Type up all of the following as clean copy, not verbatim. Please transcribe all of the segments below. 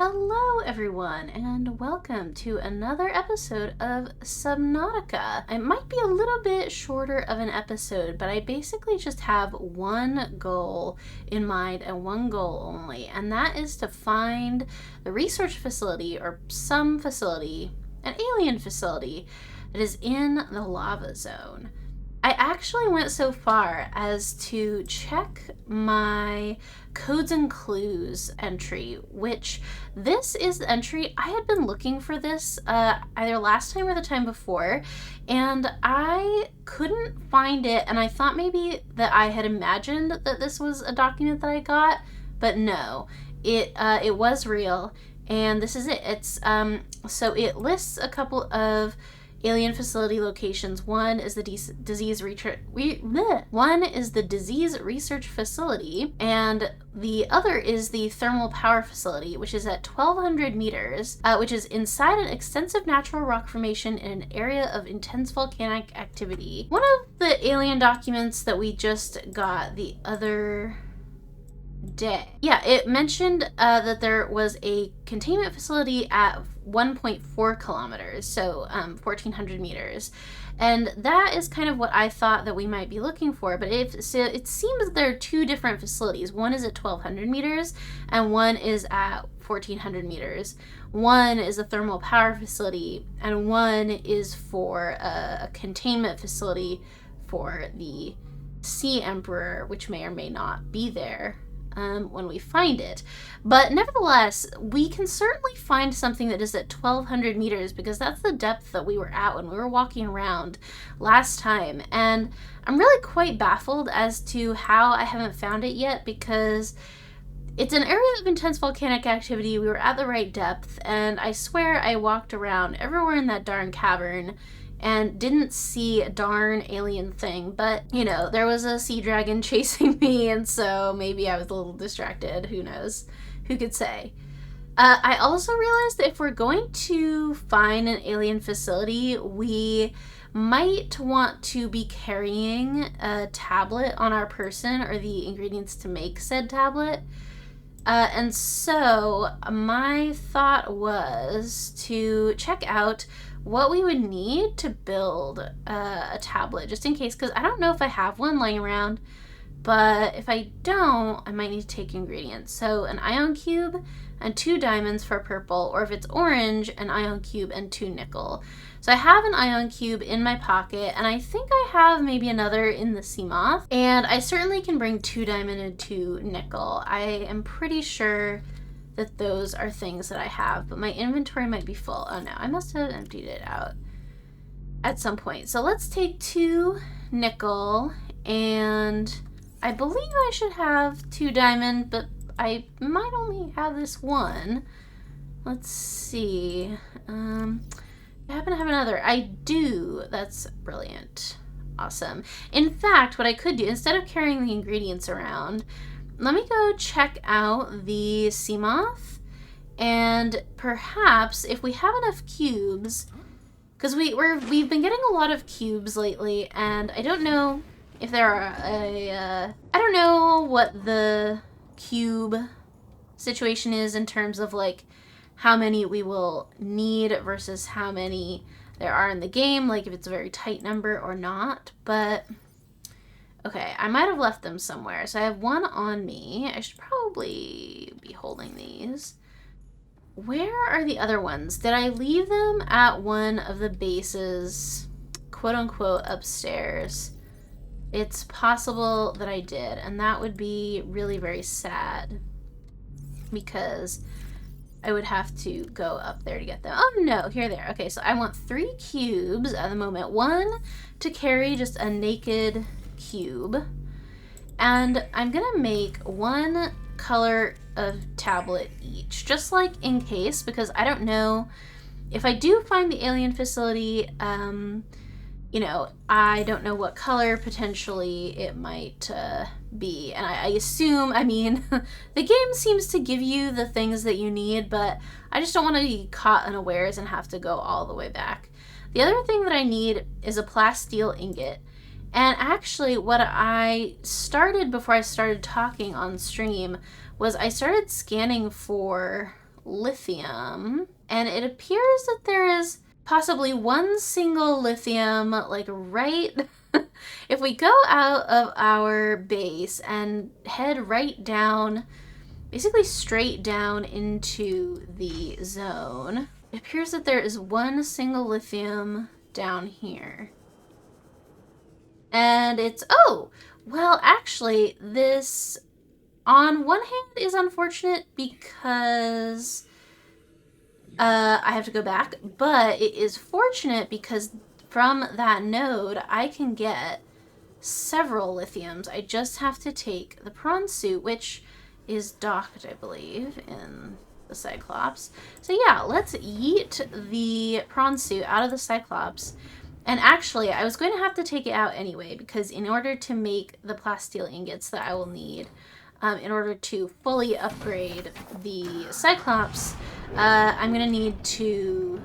Hello everyone, and welcome to another episode of Subnautica. It might be a little bit shorter of an episode, but I basically just have one goal in mind and one goal only, and that is to find the research facility or some facility, an alien facility, that is in the lava zone. I actually went so far as to check my codes and clues entry, which this is the entry. I had been looking for this either last time or the time before, and I couldn't find it, and I thought maybe that I had imagined that this was a document that I got, but no, it was real, and this is it. It's so it lists a couple of alien facility locations. One is the disease research facility, and the other is the thermal power facility, which is at 1,200 meters, which is inside an extensive natural rock formation in an area of intense volcanic activity. One of the alien documents that we just got the other day, it mentioned that there was a containment facility at 1.4 kilometers, so 1,400 meters, and that is kind of what I thought that we might be looking for. But it seems that there are two different facilities. One is at 1,200 meters and one is at 1,400 meters. One is a thermal power facility and one is for a containment facility for the Sea Emperor, which may or may not be there when we find it. But nevertheless, we can certainly find something that is at 1,200 meters, because that's the depth that we were at when we were walking around last time. And I'm really quite baffled as to how I haven't found it yet, because it's an area of intense volcanic activity. We were at the right depth, and I swear I walked around everywhere in that darn cavern and didn't see a darn alien thing. But, you know, there was a sea dragon chasing me, and so maybe I was a little distracted. Who knows? Who could say? I also realized that if we're going to find an alien facility, we might want to be carrying a tablet on our person, or the ingredients to make said tablet. And so my thought was to check out what we would need to build a tablet, just in case, because I don't know if I have one lying around, but if I don't, I might need to take ingredients. So an ion cube and 2 diamonds for purple, or if it's orange, an ion cube and 2 nickel. So I have an ion cube in my pocket, and I think I have maybe another in the sea moth, and I certainly can bring 2 diamond and 2 nickel. I am pretty sure that those are things that I have, but my inventory might be full. Oh no, I must have emptied it out at some point. So let's take 2 nickel, and I believe I should have 2 diamond, but I might only have this one. Let's see. I happen to have another. I do. That's brilliant. Awesome. In fact, what I could do, instead of carrying the ingredients around, let me go check out the sea moth, and perhaps if we have enough cubes, because we've been getting a lot of cubes lately, and I don't know if there are I don't know what the cube situation is in terms of like how many we will need versus how many there are in the game, like if it's a very tight number or not, but okay, I might have left them somewhere. So I have 1 on me. I should probably be holding these. Where are the other ones? Did I leave them at one of the bases, quote unquote, upstairs? It's possible that I did, and that would be really very sad, because I would have to go up there to get them. Oh no, here they are. Okay, so I want 3 cubes at the moment. 1 to carry just a naked cube, and I'm gonna make 1 color of tablet each, just like in case, because I don't know if I do find the alien facility, you know, I don't know what color potentially it might be, and I assume, I mean, the game seems to give you the things that you need, but I just don't want to be caught unawares and have to go all the way back. The other thing that I need is a plasteel ingot. And actually, what I started before I started talking on stream was I started scanning for lithium, and it appears that there is possibly one single lithium, like right... If we go out of our base and head right down, basically straight down into the zone, it appears that there is one single lithium down here. And it's, oh, well, actually, this, on one hand, is unfortunate because I have to go back, but it is fortunate because from that node, I can get several lithiums. I just have to take the prawn suit, which is docked, I believe, in the Cyclops. So yeah, let's yeet the prawn suit out of the Cyclops. And actually, I was going to have to take it out anyway, because in order to make the plasteel ingots that I will need, in order to fully upgrade the Cyclops, I'm going to need to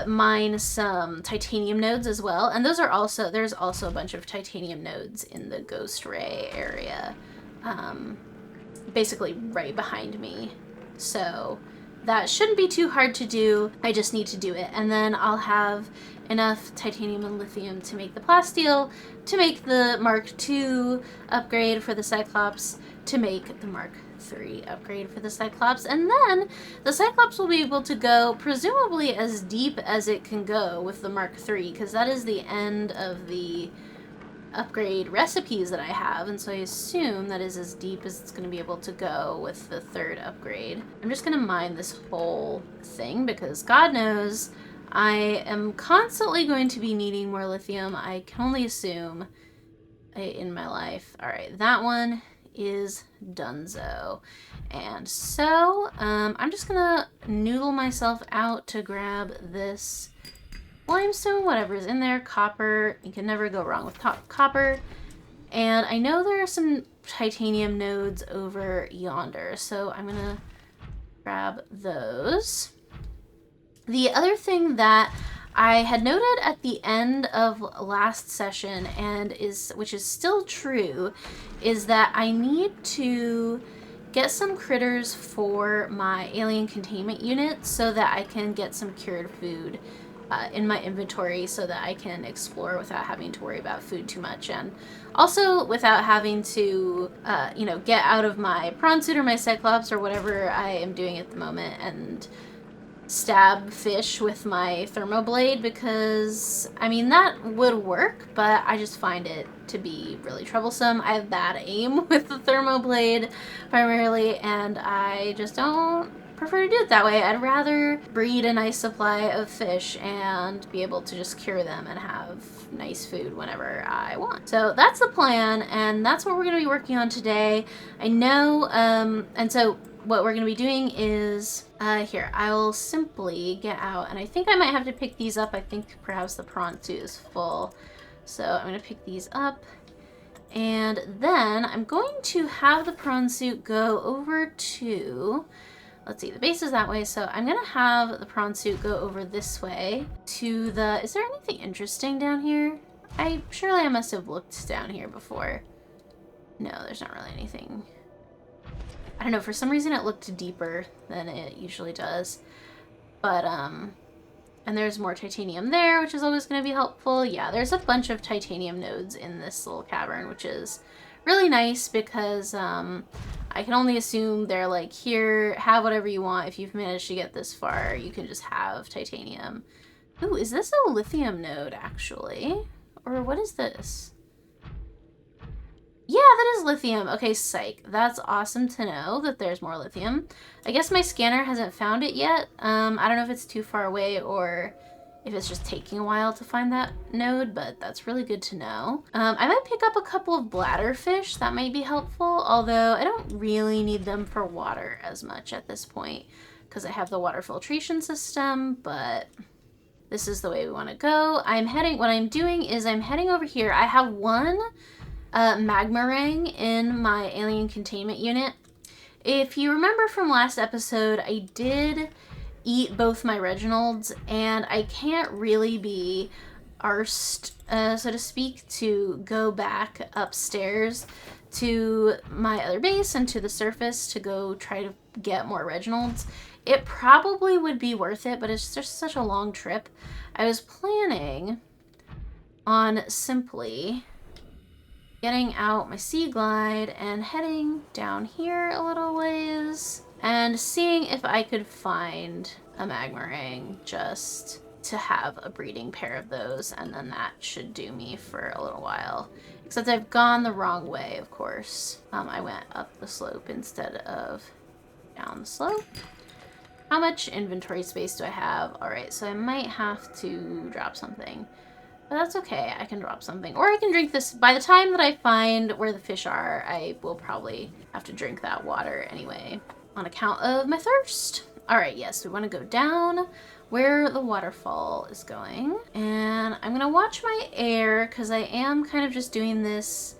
mine some titanium nodes as well. And those are also, there's also a bunch of titanium nodes in the Ghost Ray area, basically right behind me. So that shouldn't be too hard to do. I just need to do it. And then I'll have enough titanium and lithium to make the plasteel, to make the Mark II upgrade for the Cyclops, to make the Mark III upgrade for the Cyclops, and then the Cyclops will be able to go presumably as deep as it can go with the Mark III, because that is the end of the upgrade recipes that I have, and so I assume that is as deep as it's going to be able to go with the third upgrade. I'm just going to mine this whole thing because God knows I am constantly going to be needing more lithium. I can only assume in my life. All right, that one is donezo. And so I'm just gonna noodle myself out to grab this limestone, whatever's in there, copper. You can never go wrong with copper. And I know there are some titanium nodes over yonder, so I'm gonna grab those. The other thing that I had noted at the end of last session, and which is still true, is that I need to get some critters for my alien containment unit so that I can get some cured food in my inventory so that I can explore without having to worry about food too much, and also without having to, get out of my prawn suit or my Cyclops or whatever I am doing at the moment and stab fish with my thermoblade, because I mean that would work, but I just find it to be really troublesome. I have bad aim with the thermoblade primarily, and I just don't prefer to do it that way. I'd rather breed a nice supply of fish and be able to just cure them and have nice food whenever I want. So that's the plan, and that's what we're going to be working on today. I know, and so what we're going to be doing is, here, I will simply get out, and I think I might have to pick these up. I think perhaps the prawn suit is full. So I'm going to pick these up, and then I'm going to have the prawn suit go over to, let's see, the base is that way, so I'm going to have the prawn suit go over this way to the, is there anything interesting down here? Surely I must have looked down here before. No, there's not really anything. I don't know, for some reason it looked deeper than it usually does. But, and there's more titanium there, which is always going to be helpful. Yeah, there's a bunch of titanium nodes in this little cavern, which is really nice because, I can only assume they're like, here, have whatever you want. If you've managed to get this far, you can just have titanium. Ooh, is this a lithium node, actually? Or what is this? Yeah, that is lithium. Okay, psych. That's awesome to know that there's more lithium. I guess my scanner hasn't found it yet. I don't know if it's too far away or if it's just taking a while to find that node, but that's really good to know. I might pick up a couple of bladderfish. That might be helpful, although I don't really need them for water as much at this point because I have the water filtration system, but this is the way we want to go. what I'm doing is I'm heading over here. I have one magma ring in my alien containment unit. If you remember from last episode, I did eat both my Reginalds, and I can't really be arsed, so to speak, to go back upstairs to my other base and to the surface to go try to get more Reginalds. It probably would be worth it, but it's just such a long trip. I was planning on simply getting out my sea glide and heading down here a little ways and seeing if I could find a magma ring just to have a breeding pair of those, and then that should do me for a little while. Except I've gone the wrong way, of course. I went up the slope instead of down the slope. How much inventory space do I have? Alright, so I might have to drop something. But that's okay, I can drop something. Or I can drink this. By the time that I find where the fish are, I will probably have to drink that water anyway, on account of my thirst. Alright, yes, we want to go down where the waterfall is going. And I'm going to watch my air, because I am kind of just doing this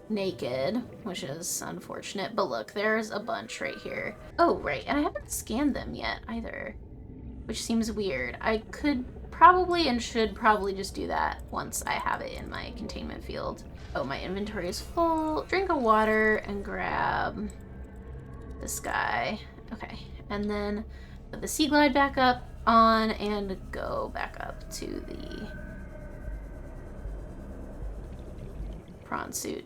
naked, which is unfortunate. But look, there's a bunch right here. Oh, right, and I haven't scanned them yet either, which seems weird. I could probably and should probably just do that once I have it in my containment field. Oh, my inventory is full. Drink of water and grab this guy. Okay, and then put the sea glide back up on and go back up to the prawn suit.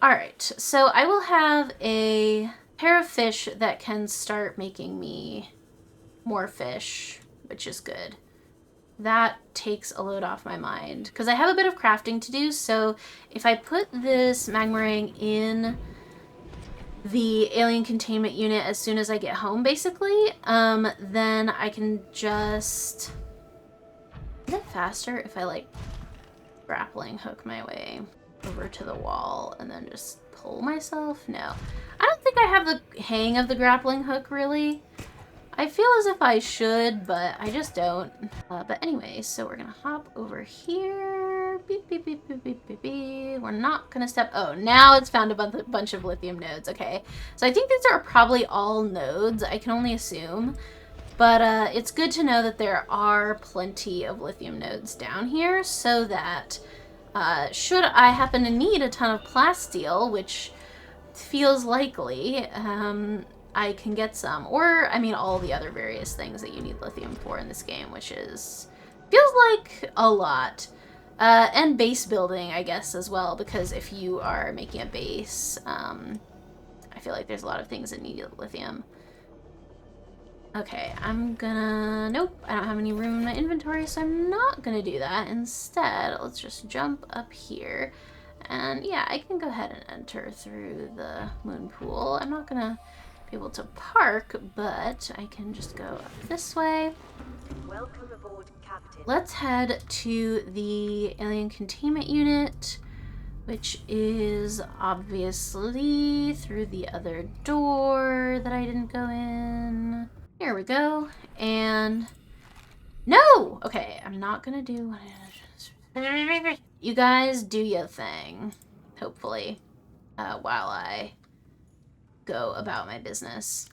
Alright, so I will have a pair of fish that can start making me more fish, which is good. That takes a load off my mind, because I have a bit of crafting to do, so if I put this magma ring in the alien containment unit as soon as I get home, basically, then I can just... Is it faster if I, like, grappling hook my way over to the wall and then just pull myself? No. I don't think I have the hang of the grappling hook, really. I feel as if I should, but I just don't. But anyway, so we're gonna hop over here. Beep, beep, beep, beep, beep, beep, beep. We're not gonna step... Oh, now it's found a bunch of lithium nodes. Okay. So I think these are probably all nodes. I can only assume. But it's good to know that there are plenty of lithium nodes down here, so that should I happen to need a ton of plasteel, which feels likely, I can get some. Or, I mean, all the other various things that you need lithium for in this game, which is... feels like a lot. And base building, I guess, as well, because if you are making a base, I feel like there's a lot of things that need lithium. Okay, I'm gonna... Nope, I don't have any room in my inventory, so I'm not gonna do that. Instead, let's just jump up here. And yeah, I can go ahead and enter through the moon pool. I'm not gonna be able to park, but I can just go up this way. Welcome aboard, Captain. Let's head to the alien containment unit, which is obviously through the other door that I didn't go in. Here we go. And no! Okay, I'm not gonna do what you guys do your thing, hopefully, while I go about my business.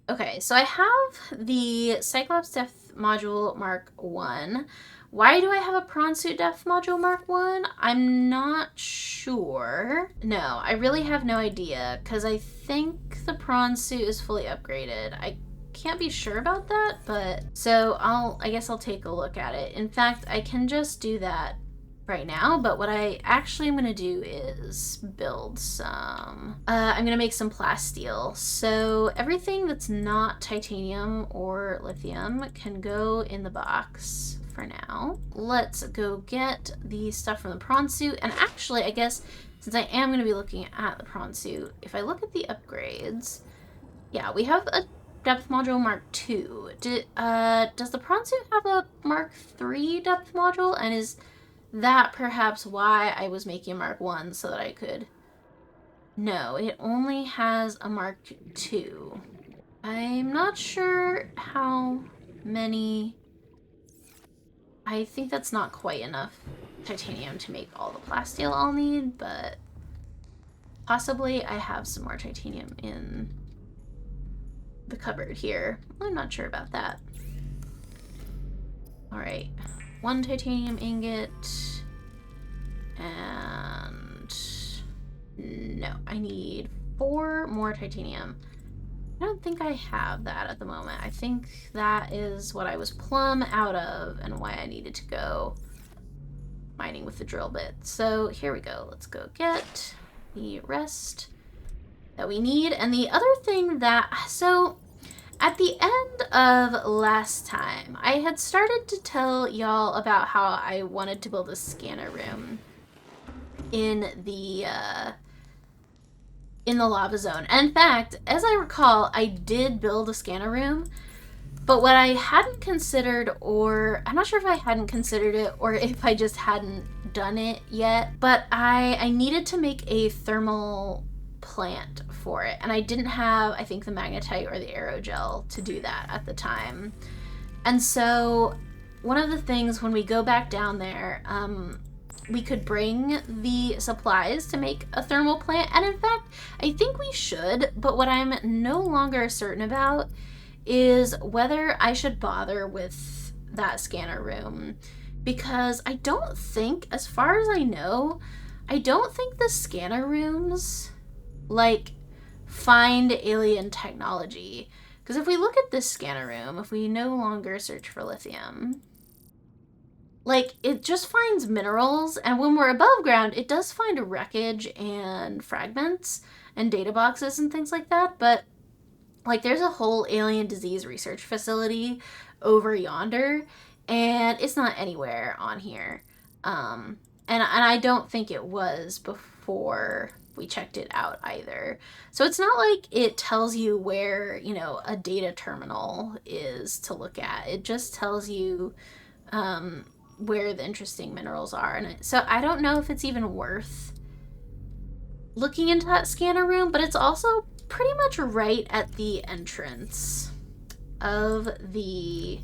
Okay, so I have the Cyclops Depth Module Mark 1. Why do I have a Prawn Suit Depth Module Mark 1? I'm not sure. No, I really have no idea, because I think the Prawn Suit is fully upgraded. I can't be sure about that, but... So, I guess I'll take a look at it. In fact, I can just do that right now, but what I actually am going to do is build some... I'm going to make some plasteel. So everything that's not titanium or lithium can go in the box for now. Let's go get the stuff from the prawn suit. And actually, I guess, since I am going to be looking at the prawn suit, if I look at the upgrades, yeah, we have a Depth Module Mark 2. Does the prawn suit have a Mark 3 Depth Module? And is that perhaps why I was making a Mark 1 so that I could... No, it only has a Mark 2. I'm not sure how many... I think that's not quite enough titanium to make all the plasteel I'll need, but possibly I have some more titanium in the cupboard here. I'm not sure about that. Alright, 1 titanium ingot, and no, I need 4 more titanium. I don't think I have that at the moment. I think that is what I was plumb out of and why I needed to go mining with the drill bit. So here we go. Let's go get the rest that we need. And the other thing that, so at the end of last time, I had started to tell y'all about how I wanted to build a scanner room in the lava zone. And in fact, as I recall, I did build a scanner room, but what I hadn't considered, or I'm not sure if I hadn't considered it or if I just hadn't done it yet, but I needed to make a thermal plant for it. And I didn't have, I think, the magnetite or the aerogel to do that at the time. And so one of the things when we go back down there, we could bring the supplies to make a thermal plant. And in fact, I think we should, but what I'm no longer certain about is whether I should bother with that scanner room. Because I don't think, as far as I know, I don't think the scanner rooms, like, find alien technology. Because if we look at this scanner room, if we no longer search for lithium, like, it just finds minerals, and when we're above ground, it does find wreckage and fragments and data boxes and things like that, but, like, there's a whole alien disease research facility over yonder, and it's not anywhere on here. And I don't think it was before we checked it out either. So it's not like it tells you where, you know, a data terminal is to look at. It just tells you where the interesting minerals are. And so I don't know if it's even worth looking into that scanner room, but it's also pretty much right at the entrance of the,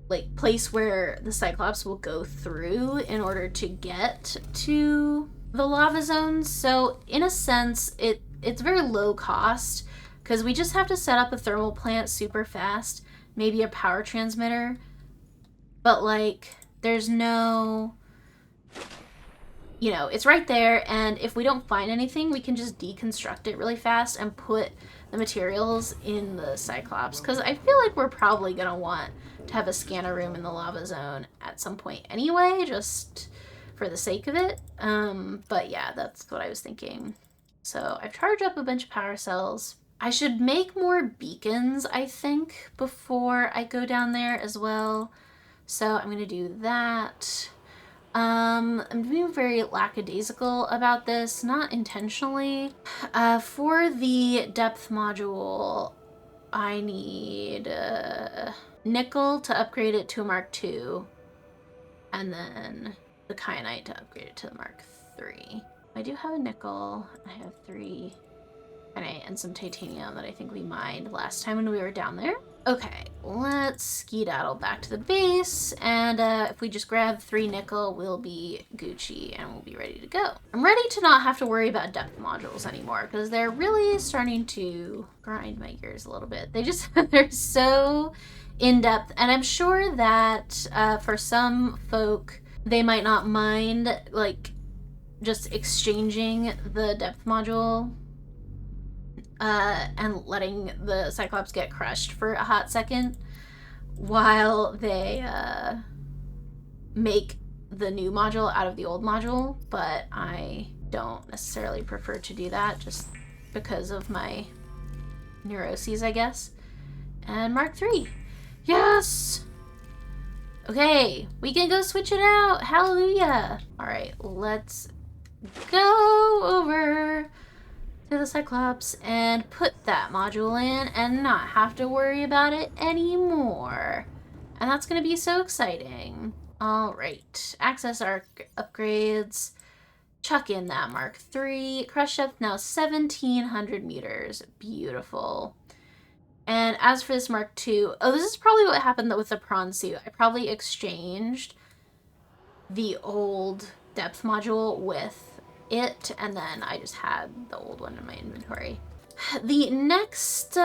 like, place where the Cyclops will go through in order to get to the lava zones. So in a sense, it's very low cost because we just have to set up a thermal plant super fast, maybe a power transmitter, but, like, there's no, you know, it's right there, and if we don't find anything, we can just deconstruct it really fast and put the materials in the Cyclops, because I feel like we're probably going to want to have a scanner room in the lava zone at some point anyway, just for the sake of it. But yeah, that's what I was thinking. So I've charged up a bunch of power cells. I should make more beacons, I think, before I go down there as well. So I'm going to do that. I'm being very lackadaisical about this, not intentionally. For the depth module, I need nickel to upgrade it to a Mark II, and then the kyanite to upgrade it to the Mark III. I do have a nickel. I have 3 kyanite and some titanium that I think we mined last time when we were down there. Okay, let's skedaddle back to the base, and if we just grab 3 nickel, we'll be Gucci and we'll be ready to go. I'm ready to not have to worry about depth modules anymore, because they're really starting to grind my gears a little bit. They're so in-depth, and I'm sure that for some folk, they might not mind, like, just exchanging the depth module and letting the Cyclops get crushed for a hot second while they make the new module out of the old module, but I don't necessarily prefer to do that just because of my neuroses, I guess. And Mark III. Yes! Okay, we can go switch it out. Hallelujah. All right, let's go over to the Cyclops and put that module in and not have to worry about it anymore. And that's going to be so exciting. All right, access our upgrades. Chuck in that Mark III. Crush depth now 1,700 meters. Beautiful. And as for this Mark II, oh, this is probably what happened with the prawn suit. I probably exchanged the old depth module with it, and then I just had the old one in my inventory. The next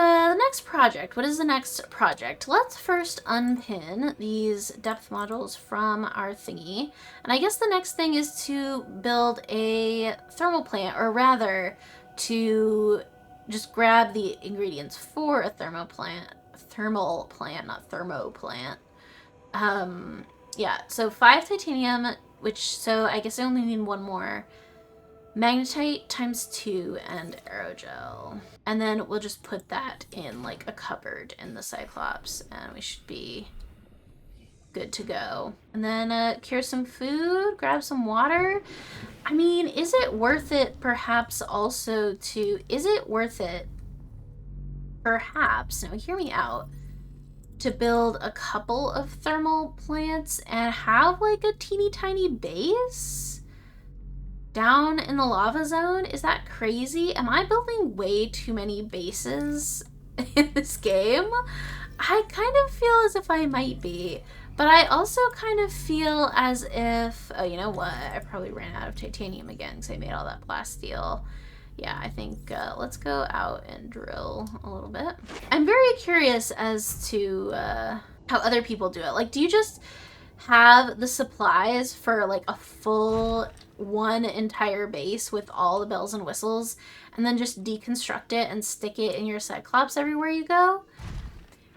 project. What is the next project? Let's first unpin these depth modules from our thingy. And I guess the next thing is to build a thermal plant, or rather, to just grab the ingredients for a thermal plant, not thermo plant. Yeah, so 5 titanium, so I guess I only need 1 more. Magnetite times 2 and aerogel. And then we'll just put that in like a cupboard in the Cyclops and we should be good to go. And then cure some food, grab some water. I mean, is it worth it perhaps also to, now hear me out, to build a couple of thermal plants and have like a teeny tiny base down in the lava zone? Is that crazy? Am I building way too many bases in this game? I kind of feel as if I might be, but I also kind of feel as if, oh, you know what? I probably ran out of titanium again because I made all that plasteel. Yeah, I think let's go out and drill a little bit. I'm very curious as to how other people do it. Like, do you just have the supplies for like a full 1 entire base with all the bells and whistles and then just deconstruct it and stick it in your Cyclops everywhere you go?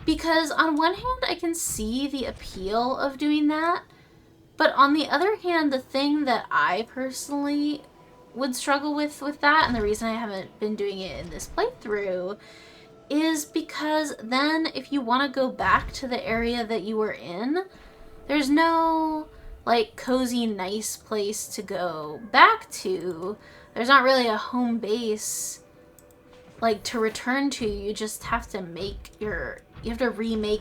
Because on one hand, I can see the appeal of doing that, but on the other hand, the thing that I personally would struggle with that, and the reason I haven't been doing it in this playthrough, is because then if you want to go back to the area that you were in, there's no like cozy, nice place to go back to. There's not really a home base like to return to. You just have to remake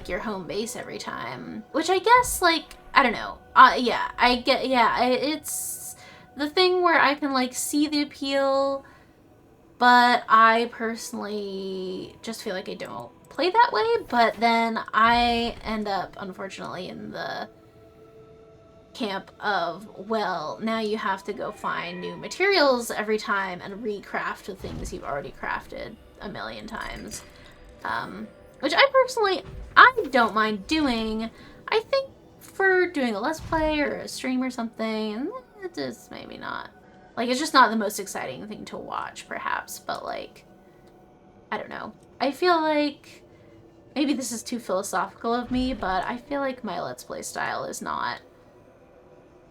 your home base every time, which I guess, like, I don't know. Yeah, I get, yeah, it's the thing where I can like see the appeal, but I personally just feel like I don't play that way. But then I end up, unfortunately, in the camp of, well, now you have to go find new materials every time and recraft the things you've already crafted a million times. Which I don't mind doing. I think for doing a Let's Play or a stream or something, it is maybe not. Like, it's just not the most exciting thing to watch, perhaps, but like, I don't know. I feel like, maybe this is too philosophical of me, but I feel like my Let's Play style is not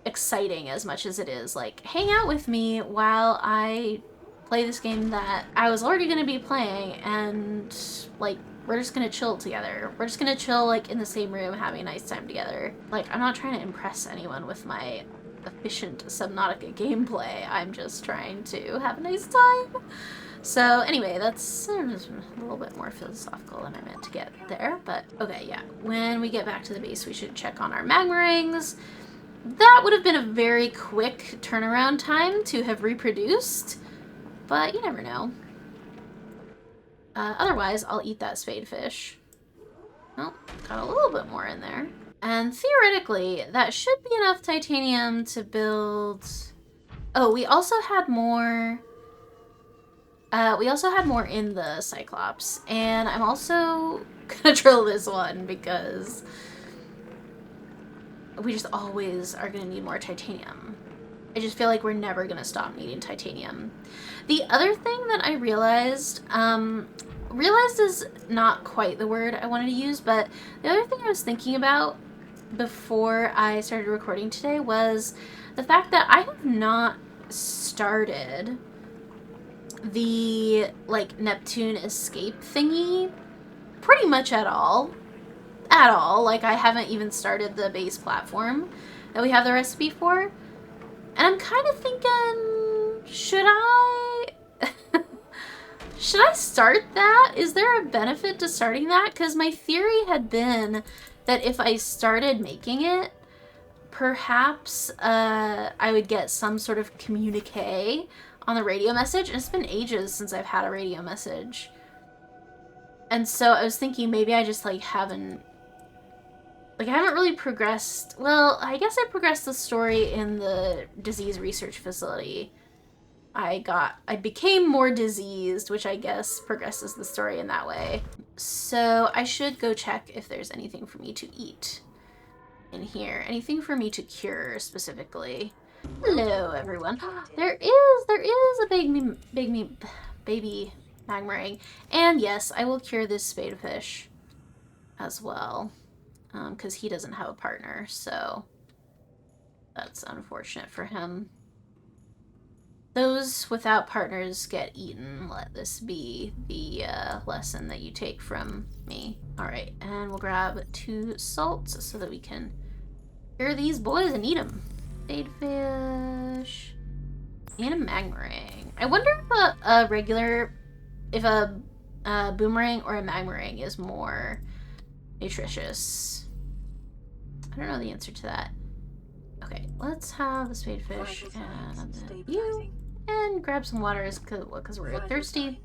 exciting as much as it is like, hang out with me while I play this game that I was already going to be playing, and like, we're just gonna chill together. We're just gonna chill like in the same room having a nice time together. Like, I'm not trying to impress anyone with my efficient Subnautica gameplay. I'm just trying to have a nice time. So anyway, that's a little bit more philosophical than I meant to get there, but okay, yeah. When we get back to the base, we should check on our magma rings. That would have been a very quick turnaround time to have reproduced, but you never know. Otherwise, I'll eat that spade fish. Oh, got a little bit more in there. And theoretically, that should be enough titanium to build... Oh, we also had more... in the Cyclops. And I'm also gonna drill this one because we just always are gonna need more titanium. I just feel like we're never gonna stop needing titanium. The other thing that I realized is not quite the word I wanted to use, but the other thing I was thinking about before I started recording today was the fact that I have not started the, like, Neptune escape thingy pretty much at all. Like, I haven't even started the base platform that we have the recipe for. And I'm kind of thinking, should I start that? Is there a benefit to starting that? Because my theory had been that if I started making it, perhaps I would get some sort of communique on the radio message. And it's been ages since I've had a radio message. And so I was thinking maybe I just like haven't really progressed. Well, I guess I progressed the story in the disease research facility. I became more diseased, which I guess progresses the story in that way. So I should go check if there's anything for me to eat in here. Anything for me to cure specifically. Hello, everyone. There is a baby magma. And yes, I will cure this spadefish as well, because he doesn't have a partner, so that's unfortunate for him. Those without partners get eaten. Let this be the lesson that you take from me. All right, and we'll grab 2 salts so that we can cure these boys and eat them. Spadefish and a magma ring. I wonder if a boomerang or a magma ring is more nutritious. I don't know the answer to that. Okay, let's have the spadefish and you, and grab some water because we're thirsty.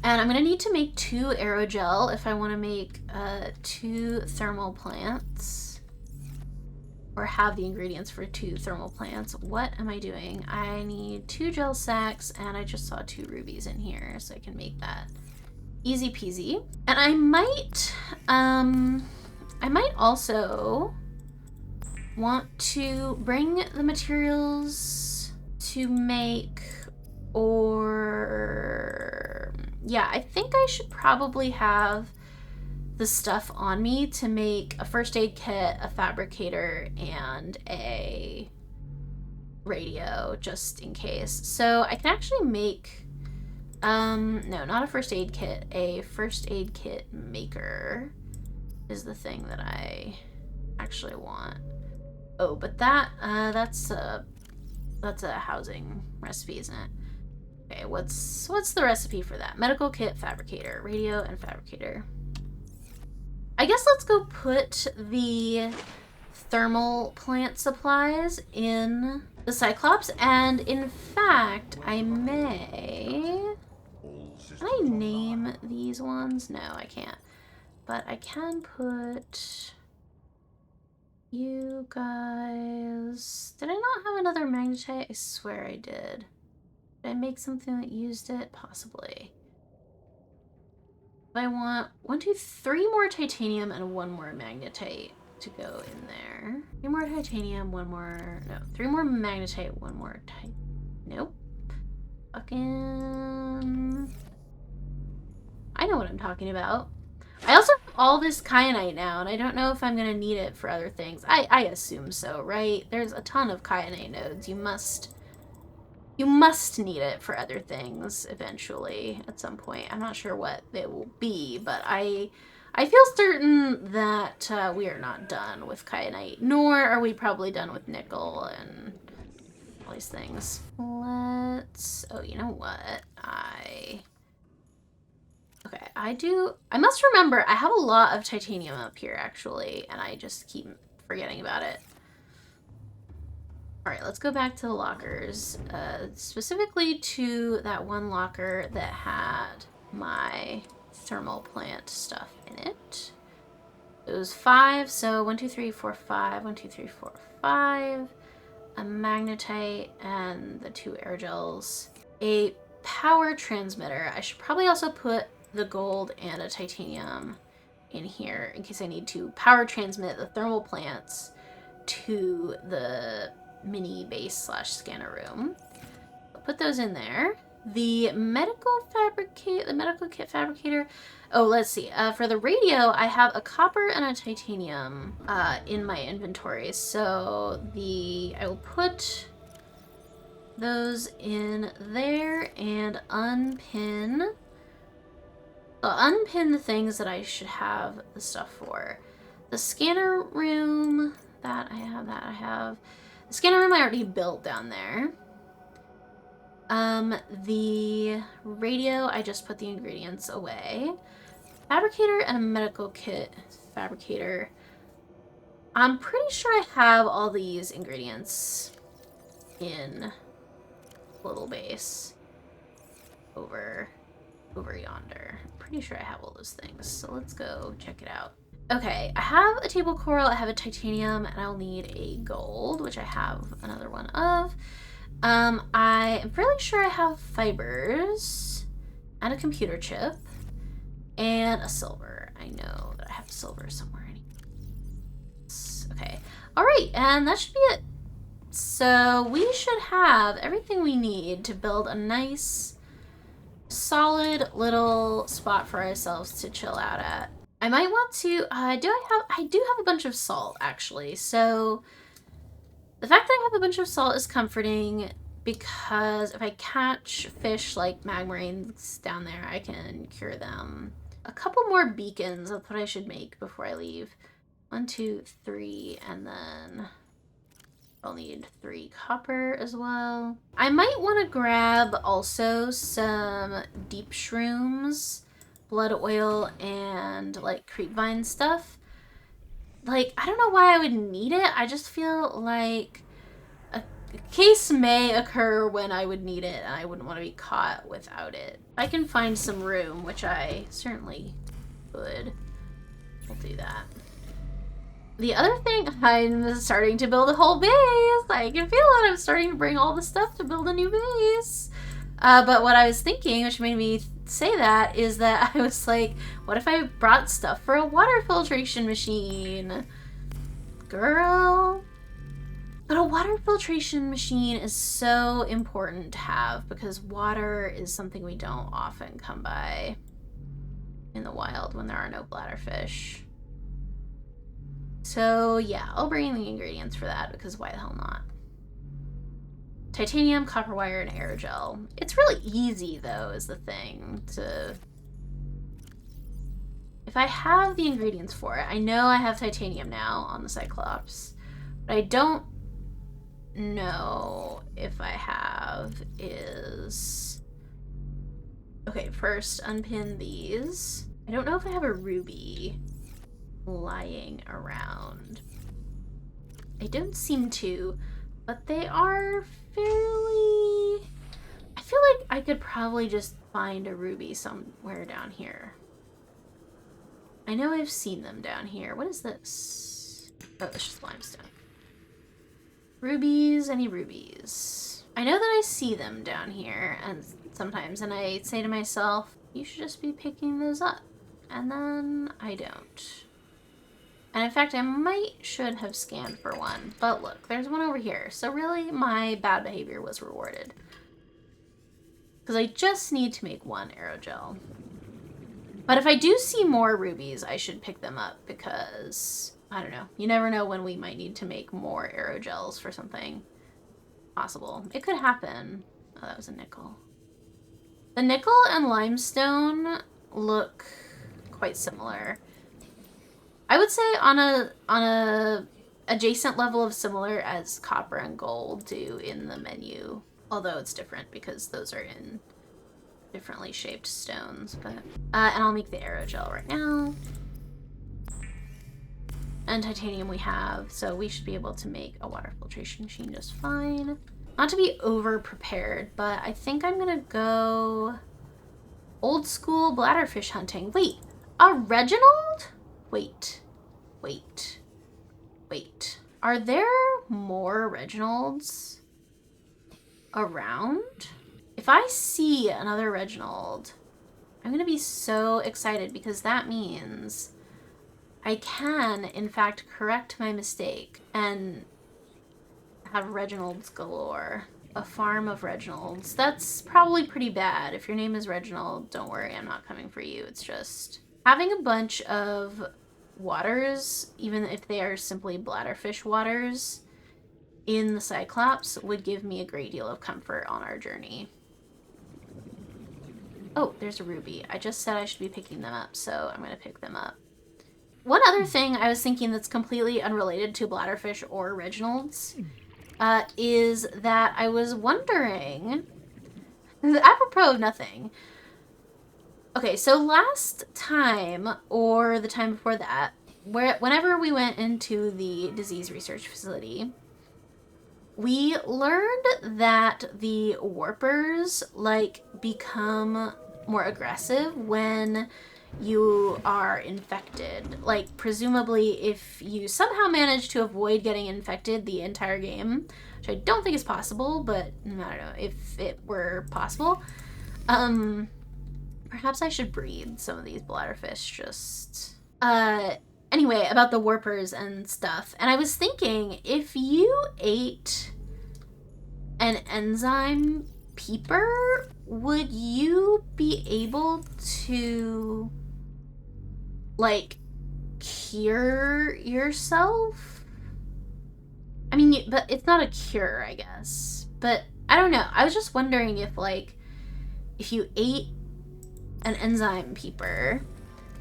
And I'm gonna need to make 2 aerogel if I want to make 2 thermal plants, or have the ingredients for 2 thermal plants. What am I doing? I need 2 gel sacks, and I just saw 2 rubies in here, so I can make that. Easy peasy. And I might also want to bring the materials to make, or yeah, I think I should probably have the stuff on me to make a first aid kit, a fabricator, and a radio, just in case. So I can actually make, no, not a first aid kit, a first aid kit maker is the thing that I actually want. Oh, but that's a housing recipe, isn't it? Okay, what's the recipe for that? Medical kit, fabricator, radio, and fabricator. I guess let's go put the thermal plant supplies in the Cyclops, and in fact, Can I name these ones? No, I can't. But I can put you guys. Did I not have another magnetite? I swear I did. Did I make something that used it? Possibly. I want 1, 2, 3 more titanium and 1 more magnetite to go in there. 3 more titanium, 1 more, no, 3 more magnetite, 1 more nope. Fucking, I know what I'm talking about. I also have all this kyanite now, and I don't know if I'm gonna need it for other things. I assume so, right? There's a ton of kyanite nodes. You must need it for other things eventually at some point. I'm not sure what it will be, but I feel certain that we are not done with kyanite, nor are we probably done with nickel and all these things. Let's, oh, you know what? Okay, I must remember, I have a lot of titanium up here, actually, and I just keep forgetting about it. All right, let's go back to the lockers, specifically to that one locker that had my thermal plant stuff in it. It was 5, so 1, 2, 3, 4, 5, 1, 2, 3, 4, 5, a magnetite, and the 2 aerogels, a power transmitter. I should probably also put the gold and a titanium in here in case I need to power transmit the thermal plants to the mini base / scanner room. I'll put those in there. The medical kit fabricator. Oh, let's see. For the radio, I have a copper and a titanium in my inventory. So I will put those in there and unpin. I'll unpin the things that I should have the stuff for. The scanner room, that I have. The scanner room I already built down there. The radio, I just put the ingredients away. Fabricator and a medical kit fabricator. I'm pretty sure I have all these ingredients in little base over yonder. I'm pretty sure I have all those things, so let's go check it out. Okay, I have a table coral, I have a titanium, and I'll need a gold, which I have another one of. I am fairly sure I have fibers and a computer chip and a silver. I know that I have silver somewhere. Okay, all right, and that should be it. So we should have everything we need to build a nice solid little spot for ourselves to chill out at. I might want to, I do have a bunch of salt, actually. So the fact that I have a bunch of salt is comforting because if I catch fish like magmarines down there, I can cure them. A couple more beacons, that's what I should make before I leave. 1, 2, 3, and then I'll need 3 copper as well. I might want to grab also some deep shrooms, blood oil, and like creepvine stuff. Like, I don't know why I would need it. I just feel like a case may occur when I would need it, and I wouldn't want to be caught without it. I can find some room, which I certainly could. We'll do that. The other thing, I'm starting to build a whole base. I can feel it. I'm starting to bring all the stuff to build a new base. But what I was thinking, which made me say that, is that I was like, what if I brought stuff for a water filtration machine? Girl. But a water filtration machine is so important to have because water is something we don't often come by in the wild when there are no bladderfish. So yeah, I'll bring in the ingredients for that because why the hell not? Titanium, copper wire, and aerogel. It's really easy though, is the thing to... If I have the ingredients for it, I know I have titanium now on the Cyclops, but I don't know if I have is... Okay, first unpin these. I don't know if I have a ruby lying around. I don't seem to, but they are fairly... I feel like I could probably just find a ruby somewhere down here. I know I've seen them down here. What is this? Oh, it's just limestone. Rubies, any rubies? I know that I see them down here and sometimes, and I say to myself, you should just be picking those up. And then I don't. And in fact, I should have scanned for one. But look, there's one over here. So really, my bad behavior was rewarded. Because I just need to make 1 aerogel. But if I do see more rubies, I should pick them up because, I don't know. You never know when we might need to make more aerogels for something possible. It could happen. Oh, that was a nickel. The nickel and limestone look quite similar. I would say on a adjacent level of similar as copper and gold do in the menu. Although it's different because those are in differently shaped stones. But and I'll make the aerogel right now. And titanium we have, so we should be able to make a water filtration machine just fine. Not to be over prepared, but I think I'm gonna go old school bladderfish hunting. Wait, a Reginald? Wait. Are there more Reginalds around? If I see another Reginald, I'm gonna be so excited because that means I can, in fact, correct my mistake and have Reginalds galore. A farm of Reginalds. That's probably pretty bad. If your name is Reginald, don't worry, I'm not coming for you. It's just having a bunch of waters, even if they are simply bladderfish waters, in the Cyclops would give me a great deal of comfort on our journey. Oh, there's a ruby. I just said I should be picking them up, so I'm going to pick them up. One other thing I was thinking that's completely unrelated to bladderfish or Reginalds is that I was wondering, apropos of nothing. Okay, so last time, or the time before that, whenever we went into the disease research facility, we learned that the warpers, like, become more aggressive when you are infected. Like, presumably, if you somehow manage to avoid getting infected the entire game, which I don't think is possible, but I don't know, if it were possible, perhaps I should breed some of these bladderfish just... Anyway, about the warpers and stuff. And I was thinking, if you ate an enzyme peeper, would you be able to, like, cure yourself? I mean, but it's not a cure, I guess. But I don't know. I was just wondering if, like, if you ate an enzyme peeper,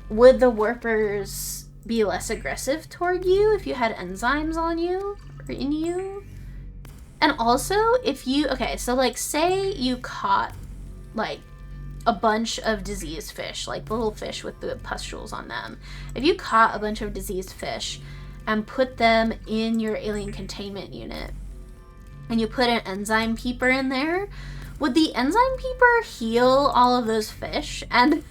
would the warpers be less aggressive toward you if you had enzymes on you or in you? And also, if you, okay, so like say you caught like a bunch of diseased fish, like the little fish with the pustules on them. If you caught a bunch of diseased fish and put them in your alien containment unit and you put an enzyme peeper in there, would the enzyme peeper heal all of those fish? And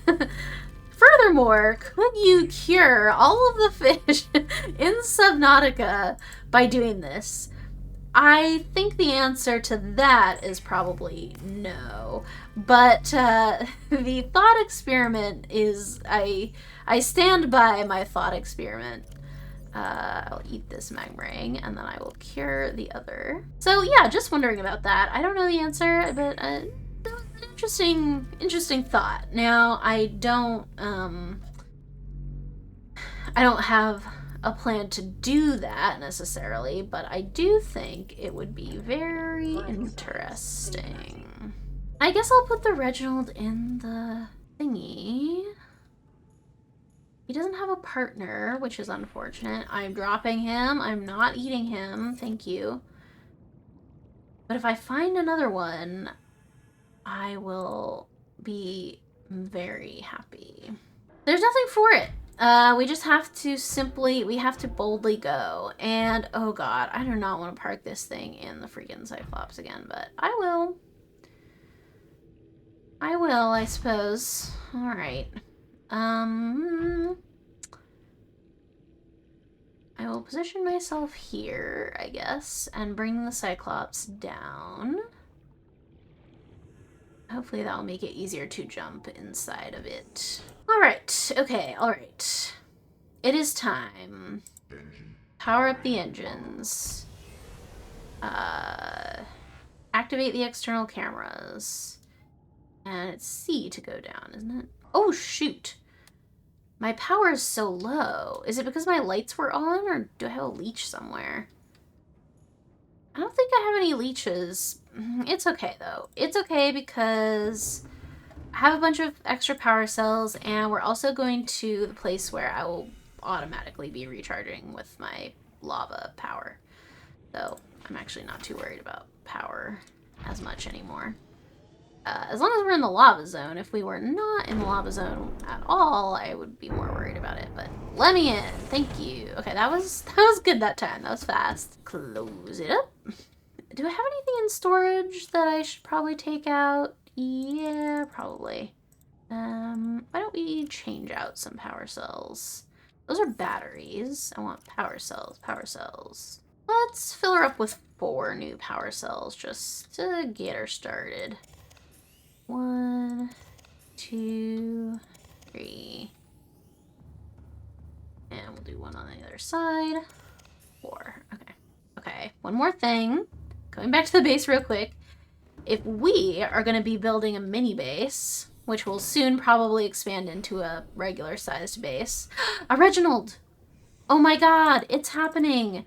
furthermore, could you cure all of the fish in Subnautica by doing this? I think the answer to that is probably no. But the thought experiment is, I stand by my thought experiment. I'll eat this magmarang and then I will cure the other. So yeah, just wondering about that. I don't know the answer, but interesting thought. Now I don't have a plan to do that necessarily, but I do think it would be very interesting. I guess I'll put the Reginald in the thingy. He doesn't have a partner, which is unfortunate. I'm dropping him. I'm not eating him. Thank you. But if I find another one, I will be very happy. There's nothing for it. We just have to boldly go. And, oh god, I do not want to park this thing in the freaking Cyclops again, but I will. I suppose. Alright. I will position myself here, I guess, and bring the Cyclops down. Hopefully that will make it easier to jump inside of it. Alright, okay, alright. It is time. Power up the engines. Activate the external cameras. And it's C to go down, isn't it? Oh, shoot. My power is so low. Is it because my lights were on, or do I have a leech somewhere? I don't think I have any leeches. It's okay, though. It's okay because I have a bunch of extra power cells, and we're also going to the place where I will automatically be recharging with my lava power. So I'm actually not too worried about power as much anymore. As long as we're in the lava zone. If we were not in the lava zone at all, I would be more worried about it. But let me in. Thank you. Okay, that was good that time. That was fast. Close it up. Do I have anything in storage that I should probably take out? Yeah, probably. Why don't we change out some power cells? Those are batteries. I want power cells. Power cells. Let's fill her up with 4 new power cells just to get her started. 1, 2, 3. And we'll do one on the other side. 4. Okay. Okay. One more thing. Going back to the base real quick. If we are going to be building a mini base, which will soon probably expand into a regular sized base. A Reginald! Oh my god, it's happening!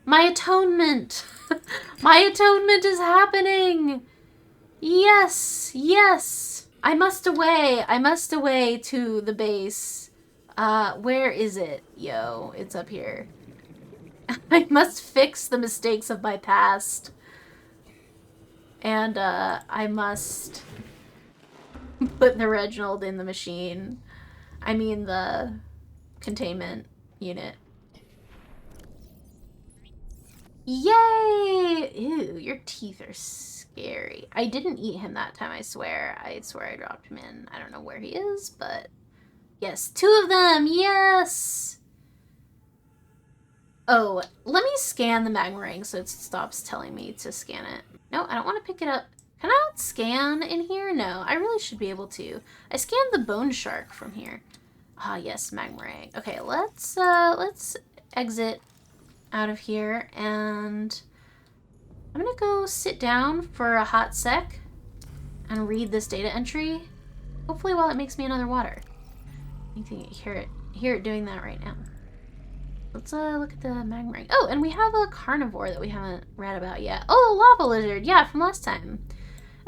My atonement! My atonement is happening! Yes! Yes! I must away to the base. Where is it? Yo, it's up here. I must fix the mistakes of my past. And, I must put the Reginald in the machine. I mean the containment unit. Yay! Ew, your teeth are scary. I didn't eat him that time, I swear. I swear I dropped him in. I don't know where he is, but yes, 2 of them, yes! Oh, let me scan the magmarang so it stops telling me to scan it. No, I don't want to pick it up. Can I not scan in here? No, I really should be able to. I scanned the bone shark from here. Ah, yes, magmarang. Okay, let's exit out of here, and I'm gonna go sit down for a hot sec, and read this data entry. Hopefully while it makes me another water. You can hear it doing that right now. Let's look at the magma ring. Oh, and we have a carnivore that we haven't read about yet. Oh, the lava lizard. Yeah, from last time.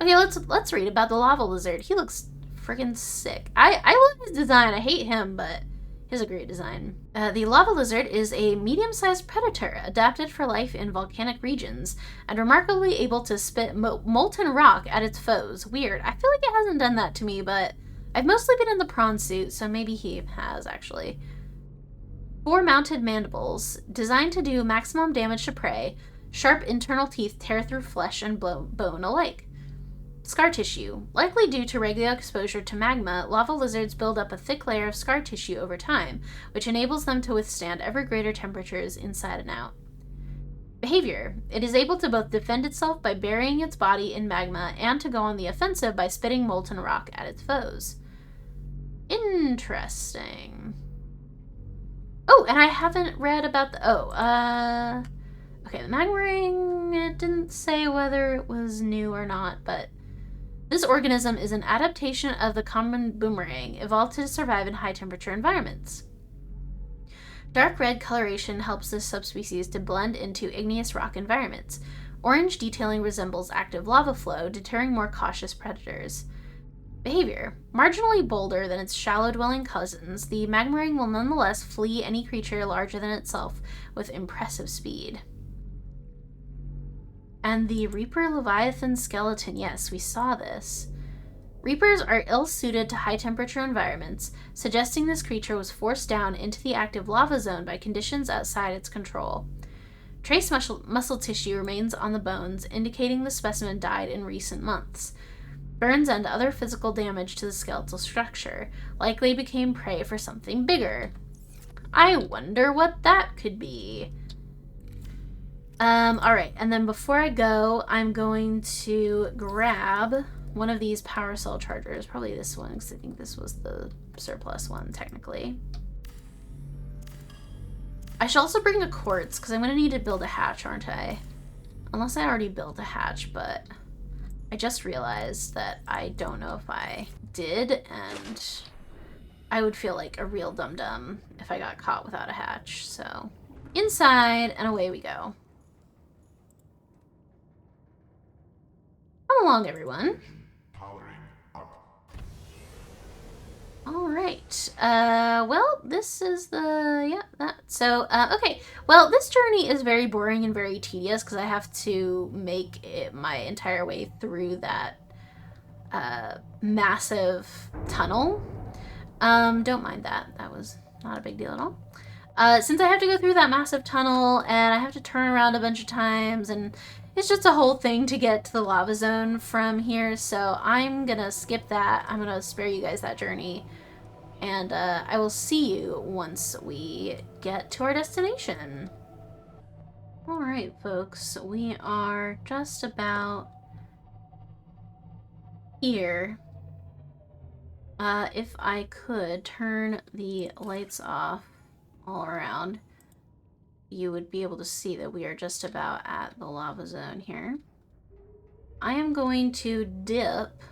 Okay, let's read about the lava lizard. He looks friggin' sick. I love his design. I hate him, but he has a great design. The lava lizard is a medium-sized predator adapted for life in volcanic regions and remarkably able to spit molten rock at its foes. Weird. I feel like it hasn't done that to me, but I've mostly been in the prawn suit, so maybe he has, actually. 4 mounted mandibles, designed to do maximum damage to prey. Sharp internal teeth tear through flesh and bone alike. Scar tissue. Likely due to regular exposure to magma, lava lizards build up a thick layer of scar tissue over time, which enables them to withstand ever greater temperatures inside and out. Behavior. It is able to both defend itself by burying its body in magma and to go on the offensive by spitting molten rock at its foes. Interesting. Oh, and I haven't read about the... okay, the magma ring, it didn't say whether it was new or not, but this organism is an adaptation of the common boomerang, evolved to survive in high-temperature environments. Dark red coloration helps this subspecies to blend into igneous rock environments. Orange detailing resembles active lava flow, deterring more cautious predators. Behavior. Marginally bolder than its shallow-dwelling cousins, the magma ring will nonetheless flee any creature larger than itself with impressive speed. And the Reaper Leviathan skeleton. Yes, we saw this. Reapers are ill-suited to high-temperature environments, suggesting this creature was forced down into the active lava zone by conditions outside its control. Trace muscle tissue remains on the bones, indicating the specimen died in recent months. Burns and other physical damage to the skeletal structure likely became prey for something bigger. I wonder what that could be. Alright, and then before I go, I'm going to grab one of these power cell chargers. Probably this one, because I think this was the surplus one, technically. I should also bring a quartz, because I'm going to need to build a hatch, aren't I? Unless I already built a hatch, but I just realized that I don't know if I did, and I would feel like a real dum-dum if I got caught without a hatch. So, inside, and away we go. Come along, everyone. Alright, well, this is okay. Well, this journey is very boring and very tedious because I have to make it my entire way through that, massive tunnel. Don't mind that. That was not a big deal at all. Since I have to go through that massive tunnel and I have to turn around a bunch of times and it's just a whole thing to get to the lava zone from here, so I'm gonna skip that. I'm gonna spare you guys that journey. And I will see you once we get to our destination. Alright, folks. We are just about here. If I could turn the lights off all around, you would be able to see that we are just about at the lava zone here. I am going to dip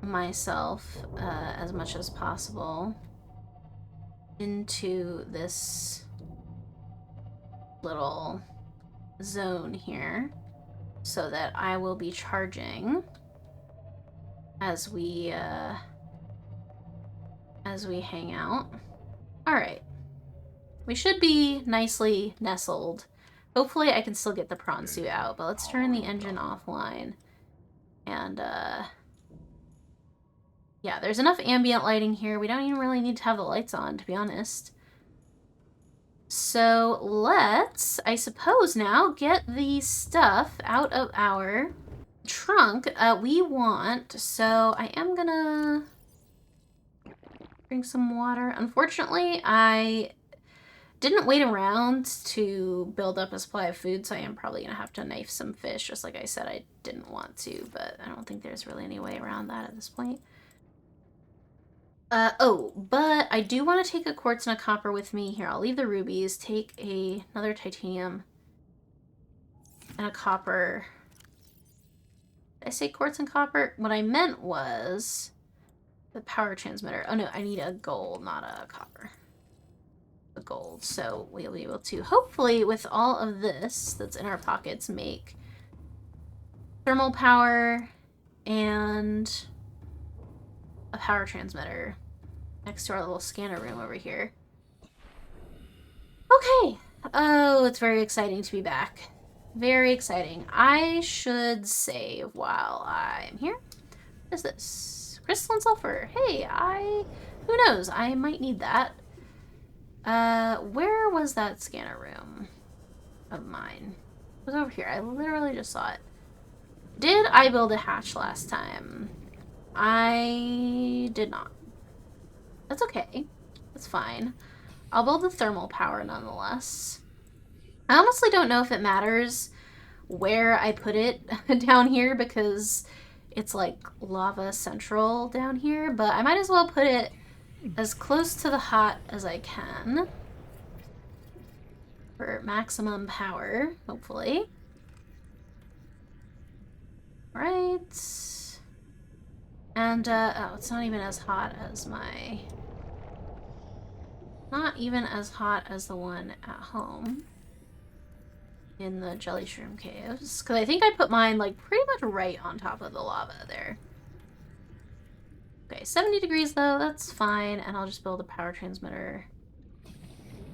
myself as much as possible into this little zone here so that I will be charging as we hang out. All right. We should be nicely nestled. Hopefully I can still get the prawn suit out, but let's turn the engine offline. And, yeah, there's enough ambient lighting here. We don't even really need to have the lights on, to be honest. So let's, I suppose now, get the stuff out of our trunk we want. So I am gonna bring some water. Unfortunately, I didn't wait around to build up a supply of food, so I am probably gonna have to knife some fish, just like I said I didn't want to, but I don't think there's really any way around that at this point. Oh, but I do want to take a quartz and a copper with me. Here, I'll leave the rubies, take another titanium and a copper Did I say quartz and copper? What I meant was the power transmitter. Oh no, I need a gold, not a copper. A gold. So we'll be able to, hopefully, with all of this that's in our pockets, make thermal power and a power transmitter next to our little scanner room over here. Okay. Oh, it's very exciting to be back. Very exciting. I should save while I'm here. What is this? Crystalline sulfur. Hey, who knows? I might need that. Where was that scanner room of mine? It was over here. I literally just saw it. Did I build a hatch last time? I did not. That's okay. That's fine. I'll build the thermal power nonetheless. I honestly don't know if it matters where I put it down here because it's like lava central down here, but I might as well put it as close to the hot as I can for maximum power, hopefully. Right. And, oh, it's not even as hot as my... Not even as hot as the one at home in the jelly shroom caves. Because I think I put mine, like, pretty much right on top of the lava there. Okay, 70 degrees, though. That's fine. And I'll just build a power transmitter.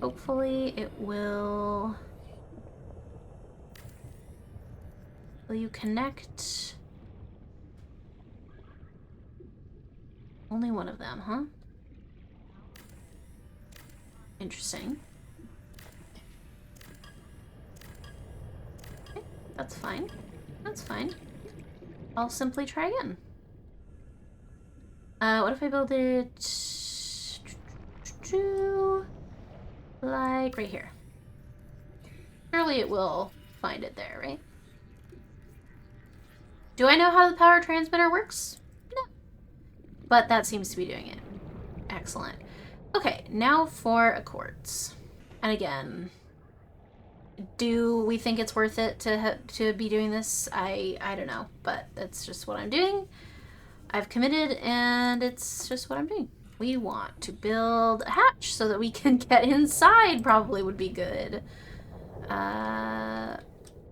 Hopefully it will... Will you connect? Only one of them, huh? Interesting. Okay, that's fine. That's fine. I'll simply try again. What if I build it like right here? Surely it will find it there, right? Do I know how the power transmitter works? No. But that seems to be doing it. Excellent. Okay, now for a quartz. And again, do we think it's worth it to be doing this? I don't know, but that's just what I'm doing. I've committed, and it's just what I'm doing. We want to build a hatch so that we can get inside, probably would be good.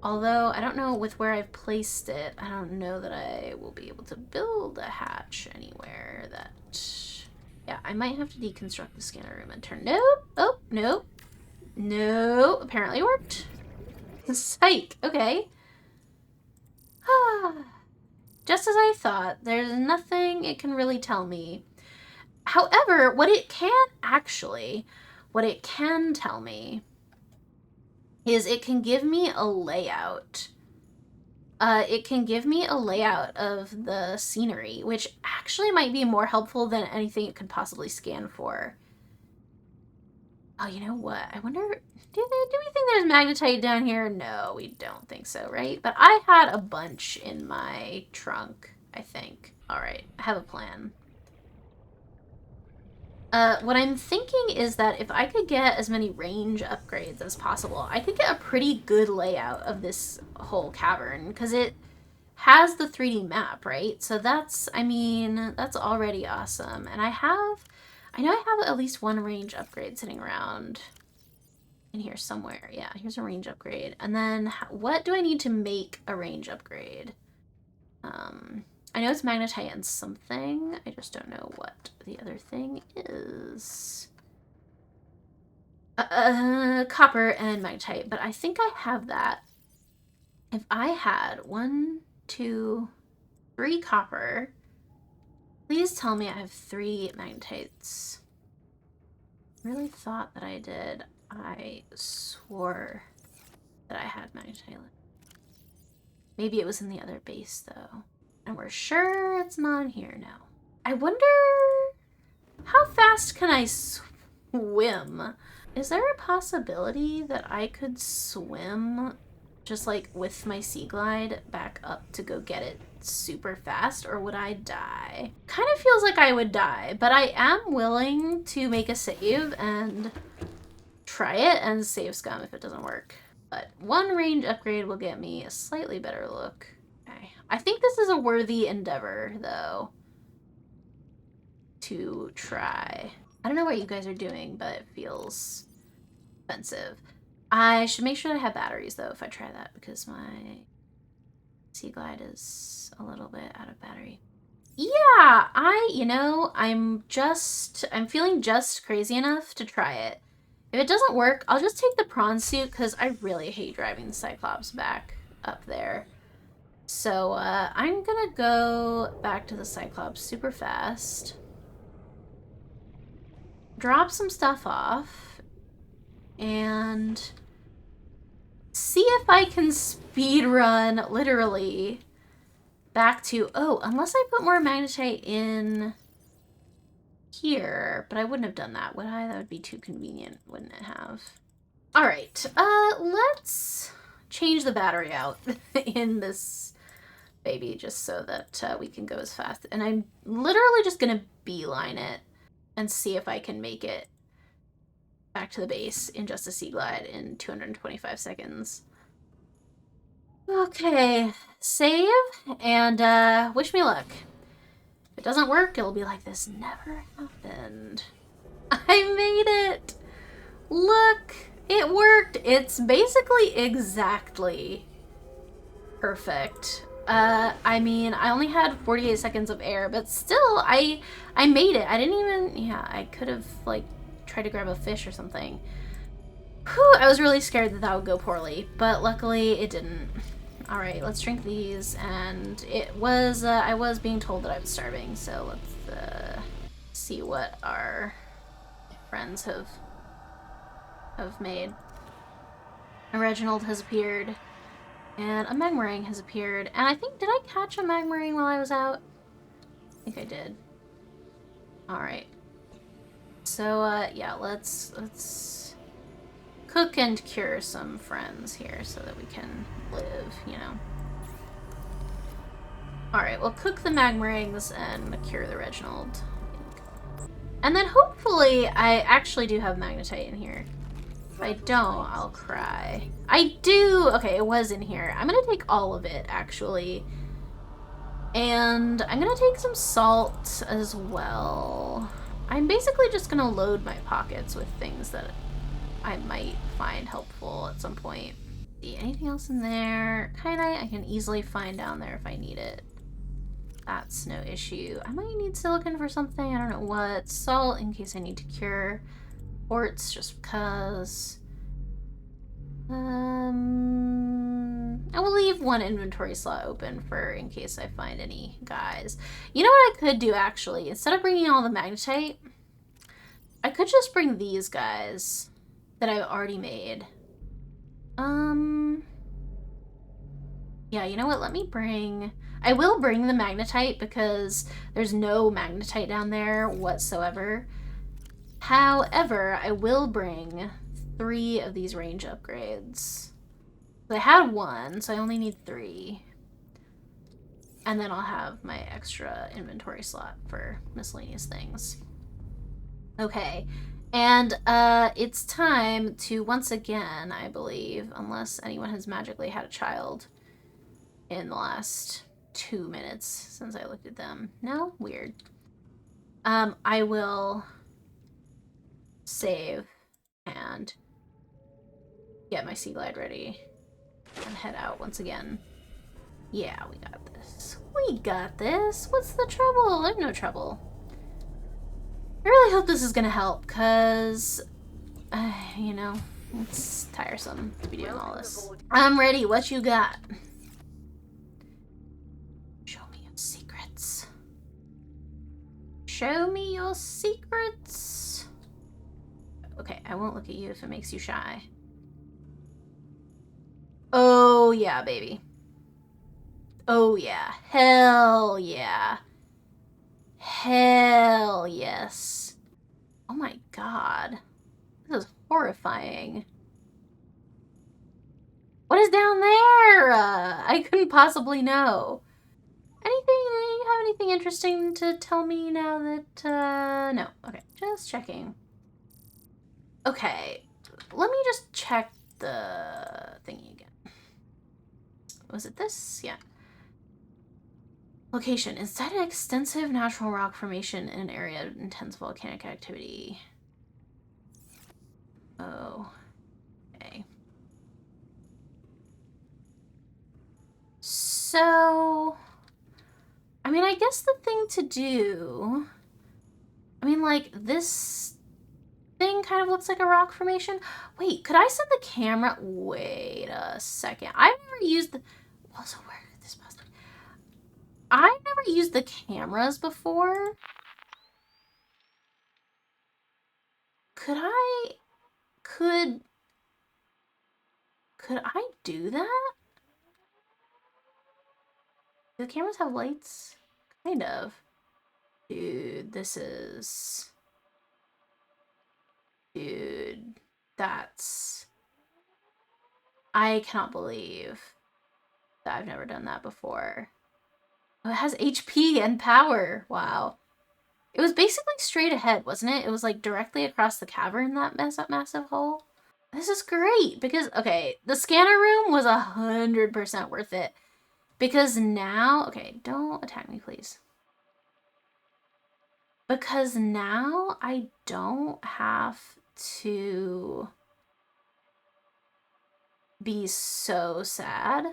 Although, I don't know with where I've placed it, I don't know that I will be able to build a hatch anywhere that... Yeah, I might have to deconstruct the scanner room and turn... Nope! Oh, nope. No, apparently it worked. Psych, okay. Just as I thought, there's nothing it can really tell me. However, what it can tell me is it can give me a layout. It can give me a layout of the scenery, which actually might be more helpful than anything it could possibly scan for. Oh, you know what? I wonder, do we think there's magnetite down here? No, we don't think so, right? But I had a bunch in my trunk, I think. All right, I have a plan. What I'm thinking is that if I could get as many range upgrades as possible, I could get a pretty good layout of this whole cavern, because it has the 3D map, right? So that's, I mean, that's already awesome. And I know I have at least one range upgrade sitting around in here somewhere. Yeah, here's a range upgrade. And then what do I need to make a range upgrade? I know it's magnetite and something. I just don't know what the other thing is. Copper and magnetite, but I think I have that. If I had 1, 2, 3 copper, please tell me I have 3 magnetites. I really thought that I did. I swore that I had magnetite. Maybe it was in the other base though. And we're sure it's not in here now. I wonder, how fast can I swim? Is there a possibility that I could swim just like with my sea glide back up to go get it super fast, or would I die? Kind of feels like I would die, but I am willing to make a save and try it and save scum if it doesn't work. But 1 range upgrade will get me a slightly better look. Okay, I think this is a worthy endeavor, though, to try. I don't know what you guys are doing, but it feels expensive. I should make sure I have batteries, though, if I try that, because my Sea Glide is a little bit out of battery. Yeah, I'm feeling just crazy enough to try it. If it doesn't work, I'll just take the prawn suit, because I really hate driving the Cyclops back up there. So, I'm gonna go back to the Cyclops super fast. Drop some stuff off. And see if I can speed run, literally, back to... Oh, unless I put more magnetite in here. But I wouldn't have done that, would I? That would be too convenient, wouldn't it have? Alright, let's change the battery out in this baby just so that we can go as fast. And I'm literally just gonna beeline it and see if I can make it back to the base in just a Sea Glide in 225 seconds. Okay, save, and wish me luck. If it doesn't work, it'll be like this never happened. I made it! Look, it worked! It's basically exactly perfect. I mean, I only had 48 seconds of air, but still, I made it. I didn't even, yeah, I could have, like, tried to grab a fish or something. Whew, I was really scared that that would go poorly, but luckily it didn't. Alright, let's drink these, and it was, I was being told that I was starving, so let's, see what our friends have made. Reginald has appeared. And a magmarine has appeared. And I think, did I catch a magmarine while I was out? I think I did. Alright. So, yeah, let's cook and cure some friends here so that we can live, you know. Alright, we'll cook the magmarines and cure the Reginald. And then hopefully I actually do have magnetite in here. If I don't, I'll cry. I do! Okay, it was in here. I'm gonna take all of it, actually. And I'm gonna take some salt as well. I'm basically just gonna load my pockets with things that I might find helpful at some point. See, anything else in there? Kinda, I can easily find down there if I need it. That's no issue. I might need silicon for something, I don't know what. Salt in case I need to cure. Quartz just because. I will leave one inventory slot open for in case I find any guys. You know what I could do actually? Instead of bringing all the magnetite, I could just bring these guys that I've already made. Yeah, you know what? Let me bring... I will bring the magnetite because there's no magnetite down there whatsoever. However, I will bring 3 of these range upgrades. I had 1, so I only need 3. And then I'll have my extra inventory slot for miscellaneous things. Okay, and it's time to once again, I believe, unless anyone has magically had a child in the last 2 minutes since I looked at them. No? Weird. I will save and get my Sea Glide ready and head out once again. Yeah, we got this. We got this. What's the trouble? There's no trouble. I really hope this is gonna help, because, you know, it's tiresome to be doing all this. I'm ready. What you got? Show me your secrets. Show me your secrets. Okay, I won't look at you if it makes you shy. Oh, yeah, baby. Oh, yeah. Hell yeah. Hell yes. Oh my god. This is horrifying. What is down there? I couldn't possibly know. Anything? You have anything interesting to tell me now that, no. Okay, just checking. Okay, let me just check the thingy again. Was it this? Yeah. Location. Inside an extensive natural rock formation in an area of intense volcanic activity. Oh. Okay. So... I mean, I guess the thing to do... I mean, like, this thing kind of looks like a rock formation. Wait, could I set the camera... Wait a second. I've never used the... Also, where could this possibly... I've never used the cameras before. Could I... Could I do that? Do the cameras have lights? Kind of. Dude, this is... Dude, that's... I cannot believe that I've never done that before. Oh, it has HP and power. Wow. It was basically straight ahead, wasn't it? It was like directly across the cavern, that massive hole. This is great because, okay, the scanner room was 100% worth it. Because now, okay, don't attack me, please. Because now I don't have to be so sad.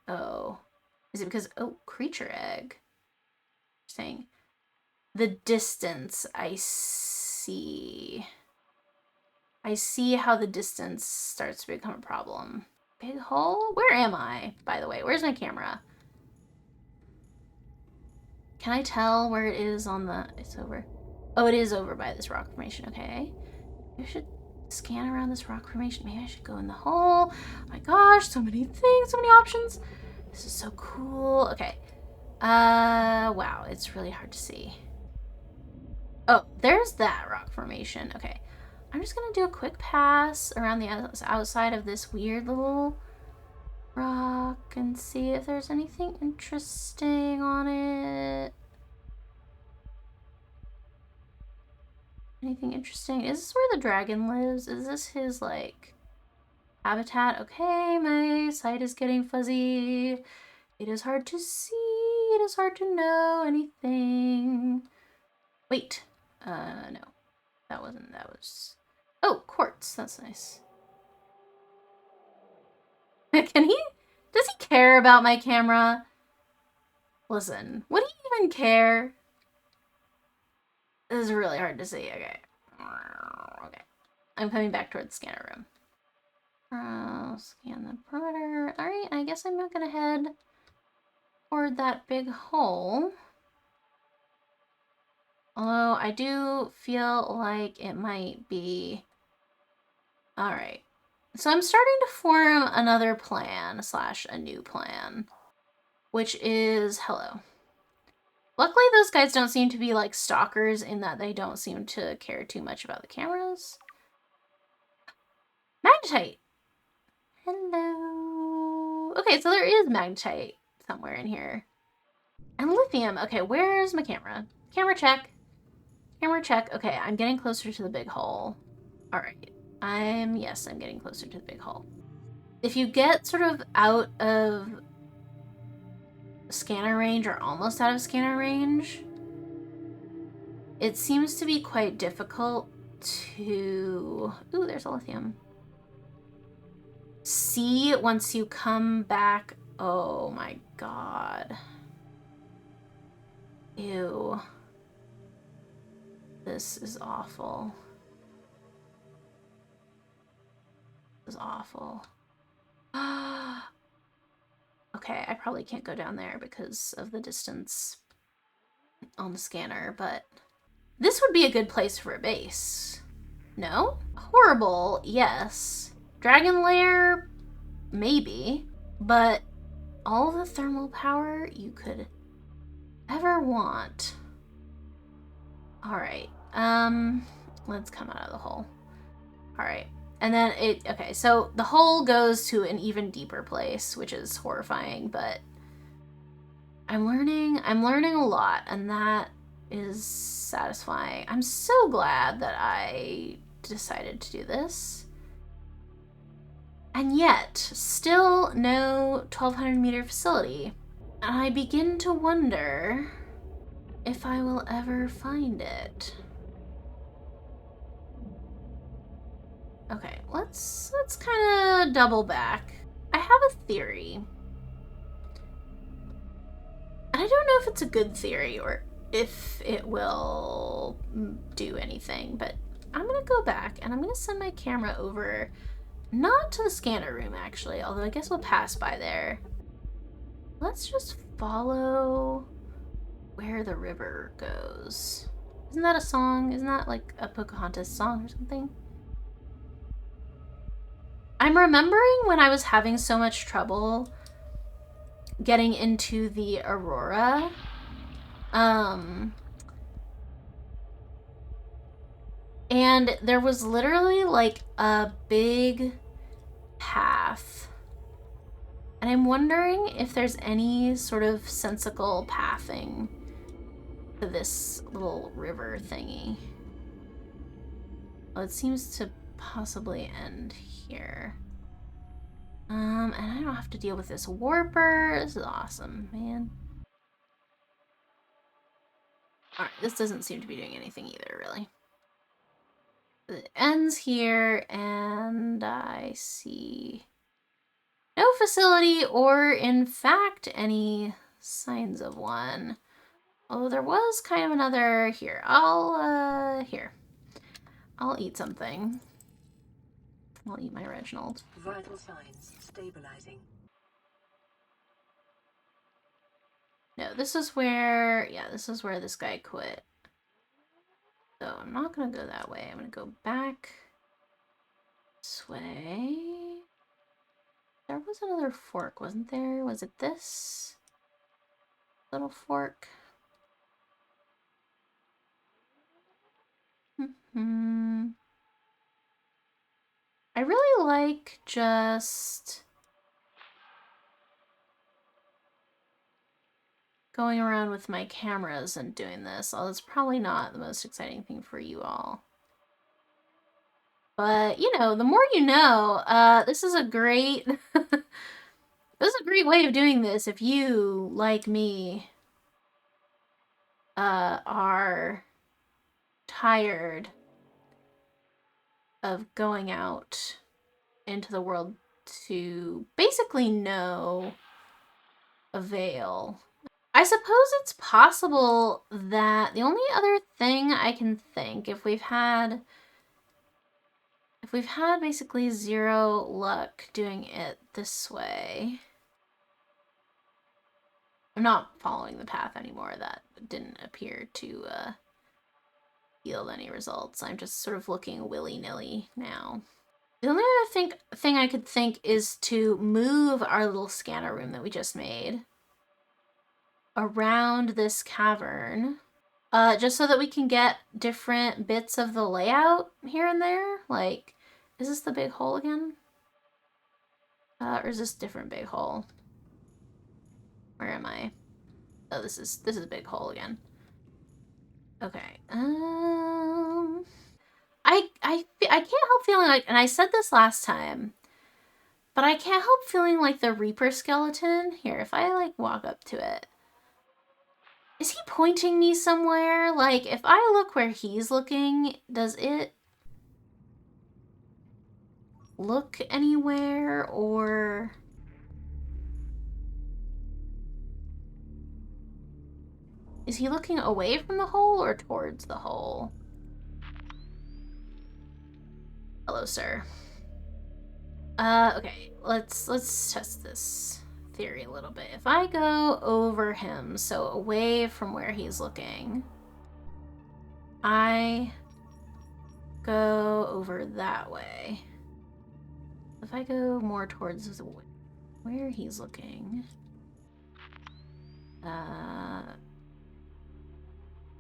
Oh, is it because, oh, creature egg. Saying the distance, I see how the distance starts to become a problem. Big hole? Where am I, by the way? Where's my camera? Can I tell where it is on the... It's over. Oh, it is over by this rock formation. Okay. Maybe I should scan around this rock formation. Maybe I should go in the hole. Oh my gosh, so many things, so many options. This is so cool. Okay. Wow, it's really hard to see. Oh, there's that rock formation. Okay. I'm just gonna do a quick pass around the outside of this weird little rock and see if there's anything interesting on it. Anything interesting? Is this where the dragon lives? Is this his, like, habitat? Okay, my sight is getting fuzzy. It is hard to see. It is hard to know anything. Wait. No. That was... Oh, quartz. That's nice. Can he... Does he care about my camera? Listen, would he even care? This is really hard to see. Okay. Okay. I'm coming back toward the scanner room. Scan the perimeter. Alright, I guess I'm not gonna head toward that big hole. Although I do feel like it might be... Alright. So I'm starting to form another plan / a new plan. Which is... Hello. Luckily, those guys don't seem to be like stalkers in that they don't seem to care too much about the cameras. Magnetite! Hello! Okay, so there is magnetite somewhere in here. And lithium. Okay, where's my camera? Camera check. Camera check. Okay, I'm getting closer to the big hole. Alright. Yes, I'm getting closer to the big hole. If you get sort of out of scanner range or almost out of scanner range, it seems to be quite difficult to... Ooh, there's a lithium. See once you come back. Oh my god. Ew. This is awful. This is awful. Okay, I probably can't go down there because of the distance on the scanner, but this would be a good place for a base. No? Horrible, yes. Dragon lair, maybe. But all the thermal power you could ever want. Alright, let's come out of the hole. Alright. And then okay, so the hole goes to an even deeper place, which is horrifying, but I'm learning a lot, and that is satisfying. I'm so glad that I decided to do this. And yet, still no 1,200 meter facility. And I begin to wonder if I will ever find it. Okay, let's kind of double back. I have a theory. And I don't know if it's a good theory or if it will do anything, but I'm gonna go back and I'm gonna send my camera over, not to the scanner room actually, although I guess we'll pass by there. Let's just follow where the river goes. Isn't that a song? Isn't that like a Pocahontas song or something? I'm remembering when I was having so much trouble getting into the Aurora. And there was literally like a big path. And I'm wondering if there's any sort of sensical pathing to this little river thingy. Well, it seems to possibly end here. And I don't have to deal with this warper. This is awesome, man. Alright, this doesn't seem to be doing anything either, really. It ends here, and I see no facility or, in fact, any signs of one. Although there was kind of another here. I'll eat something. I'll eat my Reginald. Vital signs stabilizing. No, this is where, yeah, this is where this guy quit. So I'm not gonna go that way. I'm gonna go back this way. There was another fork, wasn't there? Was it this little fork? I really like just going around with my cameras and doing this, although it's probably not the most exciting thing for you all. But, you know, the more you know, this is a great this is a great way of doing this if you, like me, are tired of going out into the world to basically no avail. I suppose it's possible that the only other thing I can think, if we've had basically zero luck doing it this way. I'm not following the path anymore. That didn't appear to yield any results. I'm just sort of looking willy-nilly now. The only other thing I could think is to move our little scanner room that we just made around this cavern, just so that we can get different bits of the layout here and there. Like, is this the big hole again? Or is this a different big hole? Where am I? Oh, this is a big hole again. Okay. I can't help feeling like, and I said this last time, but I can't help feeling like the Reaper skeleton. Here, if I like walk up to it, is he pointing me somewhere? Like, if I look where he's looking, does it look anywhere, or is he looking away from the hole or towards the hole? Hello, sir. Okay, let's test this theory a little bit. If I go over him, so away from where he's looking, I go over that way. If I go more towards where he's looking,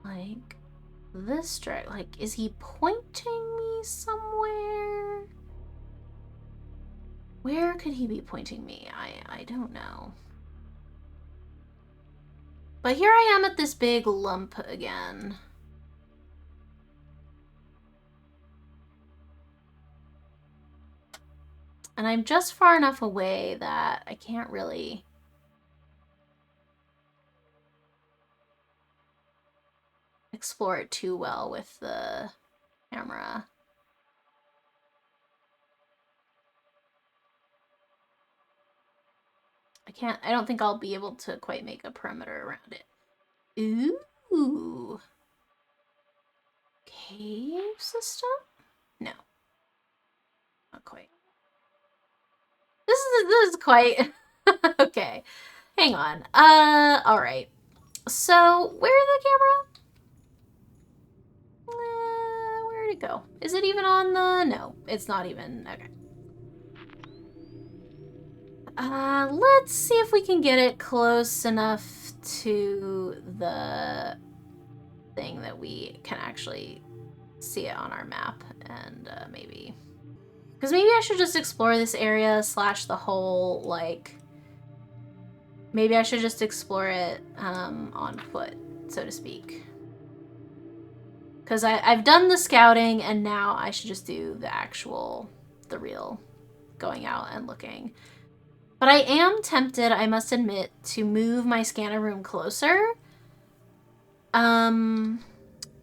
like this direction, like, is he pointing me somewhere? Where could he be pointing me? I don't know. But here I am at this big lump again. And I'm just far enough away that I can't really explore it too well with the camera. I don't think I'll be able to quite make a perimeter around it. Ooh. Cave system? No. Not quite. This is quite... Okay. Hang on. Alright. So, where's the camera? Where'd it go? Is it even on the... No, it's not even... Okay. Let's see if we can get it close enough to the thing that we can actually see it on our map, and maybe... Because maybe I should just explore this area / the whole, like... Maybe I should just explore it on foot, so to speak. Because I've done the scouting, and now I should just do the real going out and looking. But I am tempted, I must admit, to move my scanner room closer.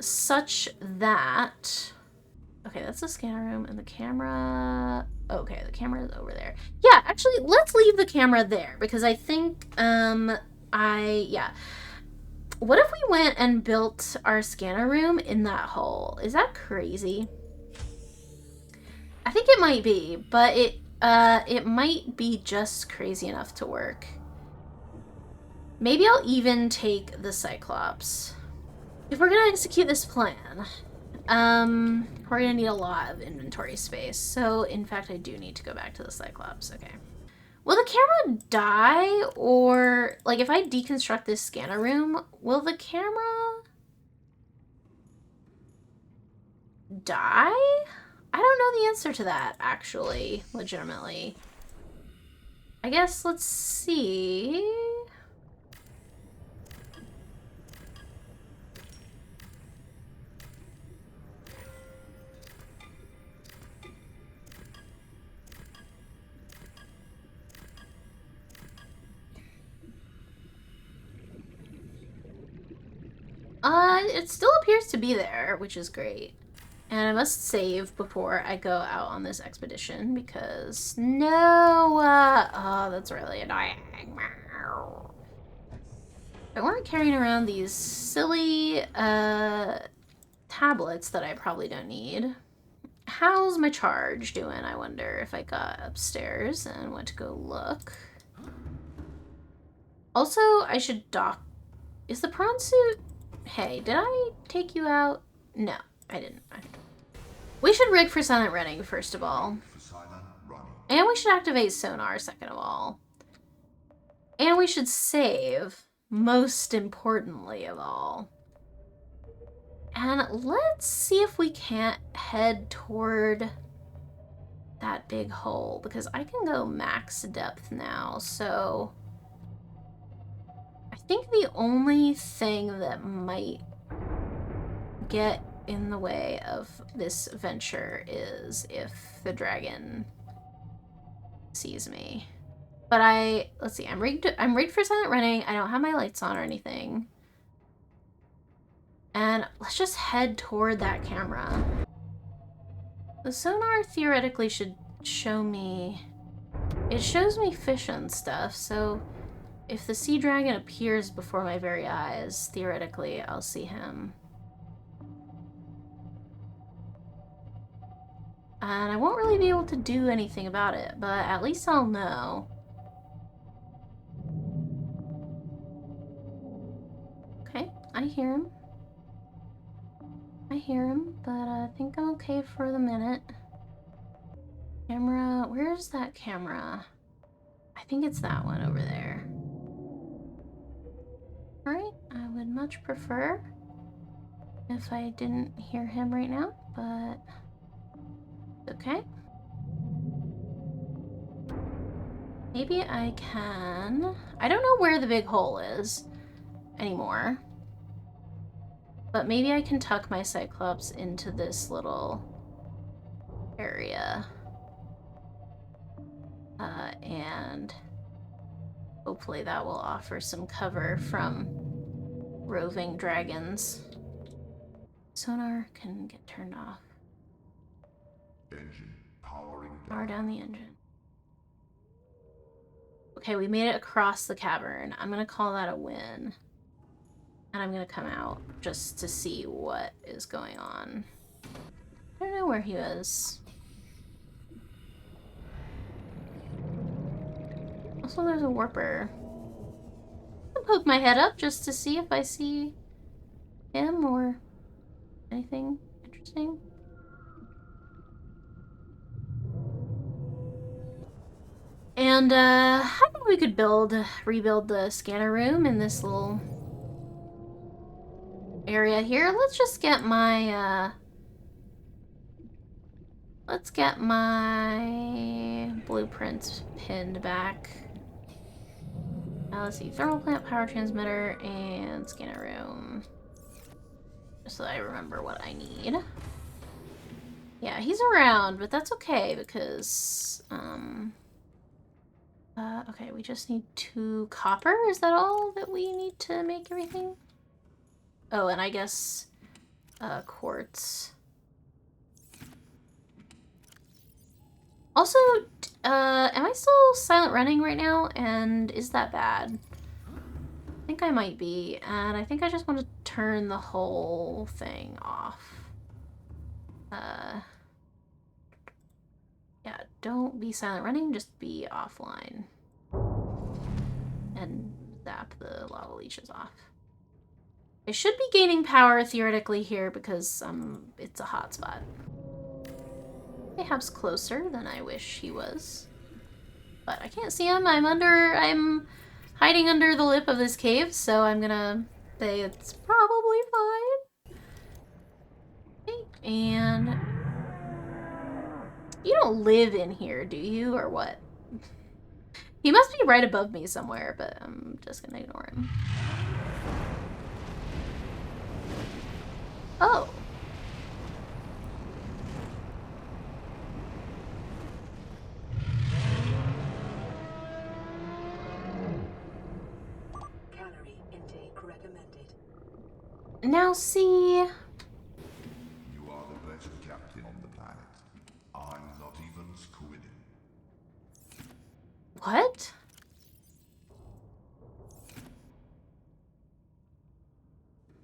Such that... Okay, that's the scanner room, and the camera... Okay, the camera is over there. Yeah, actually, let's leave the camera there, because I think, yeah. What if we went and built our scanner room in that hole? Is that crazy? I think it might be, but it might be just crazy enough to work. Maybe I'll even take the Cyclops. If we're gonna execute this plan, we're gonna need a lot of inventory space. So, in fact, I do need to go back to the Cyclops. Okay. Will the camera die? Or, like, if I deconstruct this scanner room, will the camera die? I don't know the answer to that, actually, legitimately. I guess let's see. It still appears to be there, which is great. And I must save before I go out on this expedition, because no, oh, that's really annoying. If I weren't carrying around these silly, tablets that I probably don't need. How's my charge doing, I wonder, if I got upstairs and went to go look. Also, I should dock... Is the prawn suit... Hey, did I take you out? No, I didn't. We should rig for silent running, first of all. And we should activate sonar, second of all. And we should save, most importantly of all. And let's see if we can't head toward that big hole, because I can go max depth now, so... I think the only thing that might get in the way of this venture is if the dragon sees me. But let's see, I'm rigged for silent running. I don't have my lights on or anything. And let's just head toward that camera. The sonar theoretically should show me... It shows me fish and stuff, so if the sea dragon appears before my very eyes, theoretically I'll see him. And I won't really be able to do anything about it, but at least I'll know. Okay, I hear him. I hear him, but I think I'm okay for the minute. Camera, where's that camera? I think it's that one over there. Alright, I would much prefer if I didn't hear him right now, but okay. Maybe I can... I don't know where the big hole is anymore. But maybe I can tuck my Cyclops into this little area. And hopefully that will offer some cover from roving dragons. Sonar can get turned off. Engine powering down. Power down the engine. Okay, we made it across the cavern. I'm gonna call that a win. And I'm gonna come out just to see what is going on. I don't know where he is. Also, there's a warper. I'll poke my head up just to see if I see him or anything interesting. And I think we could rebuild the scanner room in this little area here. Let's just get my blueprints pinned back. Let's see, thermal plant, power transmitter, and scanner room. Just so I remember what I need. Yeah, he's around, but that's okay because, okay, we just need 2 copper. Is that all that we need to make everything? Oh, and I guess, quartz. Also, am I still silent running right now? And is that bad? I think I might be, and I think I just want to turn the whole thing off. Yeah, don't be silent running, just be offline. And zap the lava leeches off. I should be gaining power theoretically here because it's a hotspot. Perhaps closer than I wish he was. But I can't see him. I'm hiding under the lip of this cave, so I'm gonna say it's probably fine. Okay, and you don't live in here, do you, or what? He must be right above me somewhere, but I'm just gonna ignore him. Oh. Calorie intake recommended. Now see. You are the best captain on the planet. I'm not even squidding. What?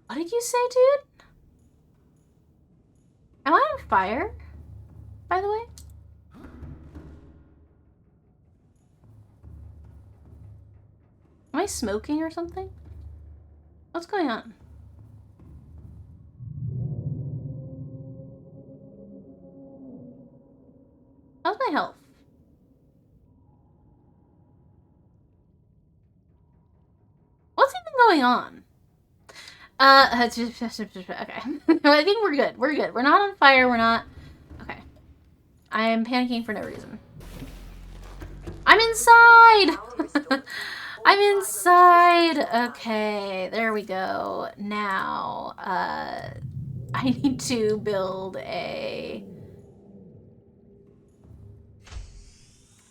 What did you say, dude? Am I on fire? By the way? Am I smoking or something? What's going on? How's my health? What's even going on? Okay. I think we're good. We're good. We're not on fire. We're not... Okay. I am panicking for no reason. I'm inside! I'm inside! Okay, there we go. Now, I need to build a...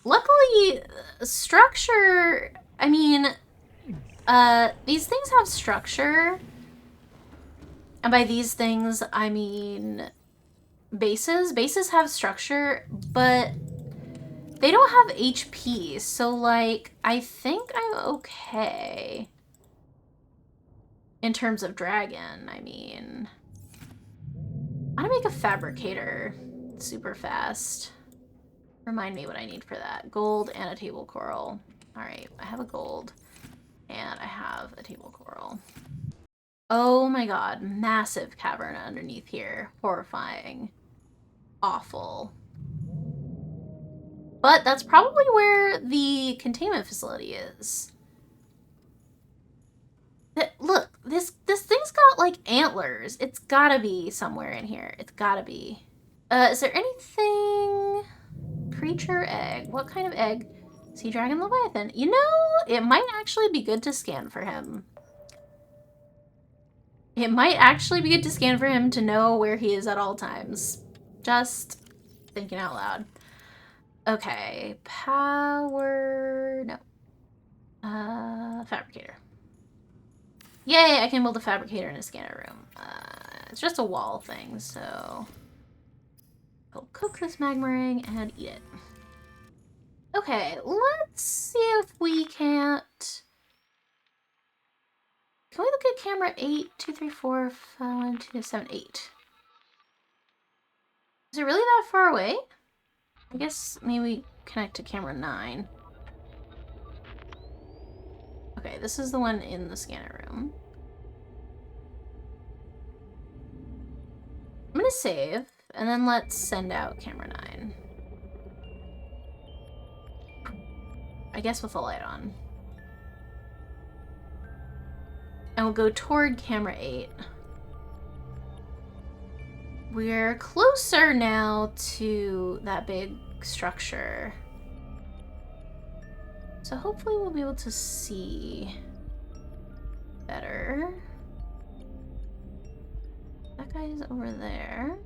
Luckily, structure... I mean, these things have structure. And by these things, I mean bases. Bases have structure, but they don't have HP. So, like, I think I'm okay. In terms of dragon, I mean. I'm gonna make a fabricator super fast. Remind me what I need for that. Gold and a table coral. Alright, I have a gold. And I have a table coral. Oh my god, massive cavern underneath here. Horrifying. Awful. But that's probably where the containment facility is. Look, this thing's got like antlers. It's gotta be somewhere in here. It's gotta be. Is there anything? Creature egg. What kind of egg? Sea dragon leviathan. You know, it might actually be good to scan for him. It might actually be good to scan for him to know where he is at all times. Just thinking out loud. Okay, power, no. Fabricator. Yay, I can build a fabricator in a scanner room. it's just a wall thing, so I'll cook this magma ring and eat it. Okay, let's see if we can't... Can we look at camera 8, 2, 3, 4, 5, 1, 2, 7, 8? Is it really that far away? I guess maybe we connect to camera 9. Okay, this is the one in the scanner room. I'm gonna save, and then let's send out camera 9. I guess with the light on. And we'll go toward camera 8. We're closer now to that big structure. So hopefully we'll be able to see better. That guy's over there.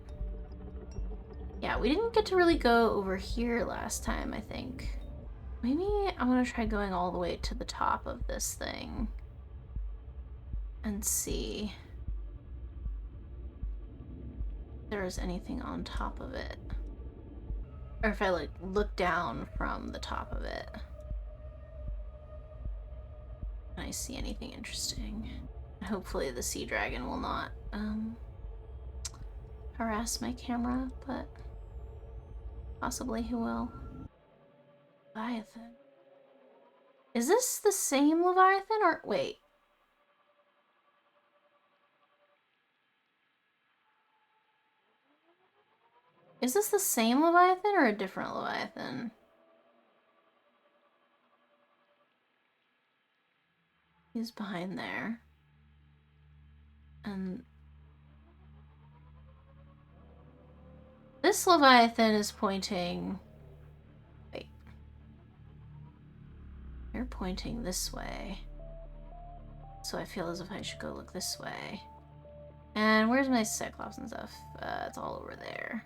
Yeah, we didn't get to really go over here last time, I think. Maybe I'm gonna try going all the way to the top of this thing and see if there's anything on top of it. Or if I like look down from the top of it and I see anything interesting. Hopefully the sea dragon will not harass my camera, but possibly he will. Leviathan. Is this the same Leviathan or wait? Is this the same Leviathan or a different Leviathan? He's behind there. And this Leviathan is pointing... Wait. You're pointing this way. So I feel as if I should go look this way. And where's my Cyclops and stuff? It's all over there.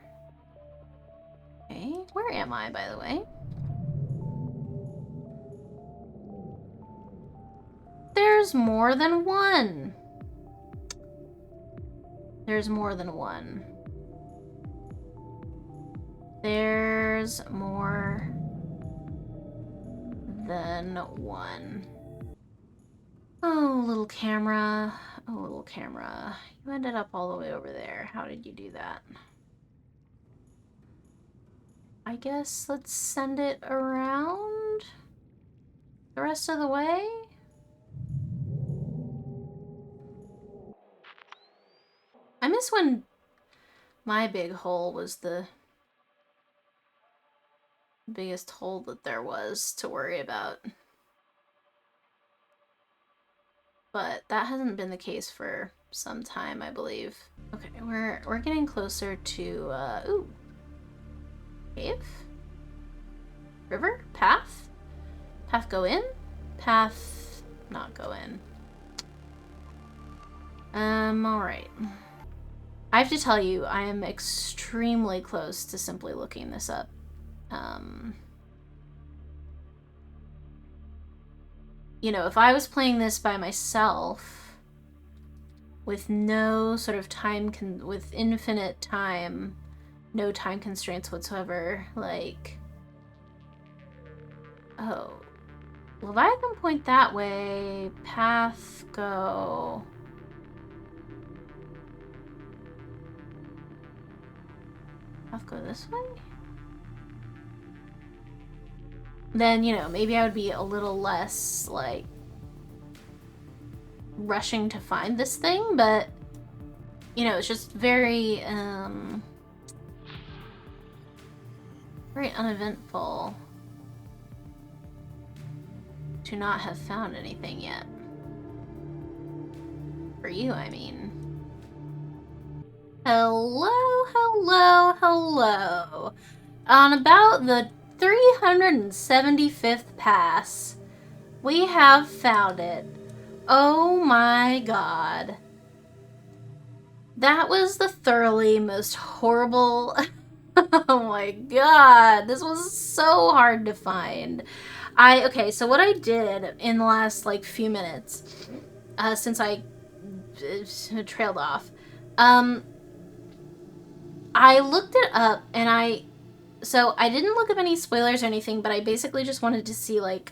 Okay, where am I, by the way? There's more than one. There's more than one. There's more than one. Oh, little camera. Oh, little camera. You ended up all the way over there. How did you do that? I guess let's send it around the rest of the way. I miss when my big hole was the biggest hole that there was to worry about. But that hasn't been the case for some time, I believe. Okay, we're getting closer to ooh. Cave? River? Path? Path go in? Path not go in. Alright. I have to tell you, I am extremely close to simply looking this up. You know, if I was playing this by myself, with no sort of time, with infinite time, no time constraints whatsoever, like... Oh. Leviathan point that way, path go... Path go this way? Then, you know, maybe I would be a little less, like, rushing to find this thing, but, you know, it's just very, very uneventful to not have found anything yet. For you, I mean. Hello, hello, hello. On about the 375th pass, we have found it. Oh my god. That was the thoroughly most horrible... Oh my god, this was so hard to find. Okay, so what I did in the last, like, few minutes, since I trailed off, Um, I looked it up, and so I didn't look up any spoilers or anything, but I basically just wanted to see, like,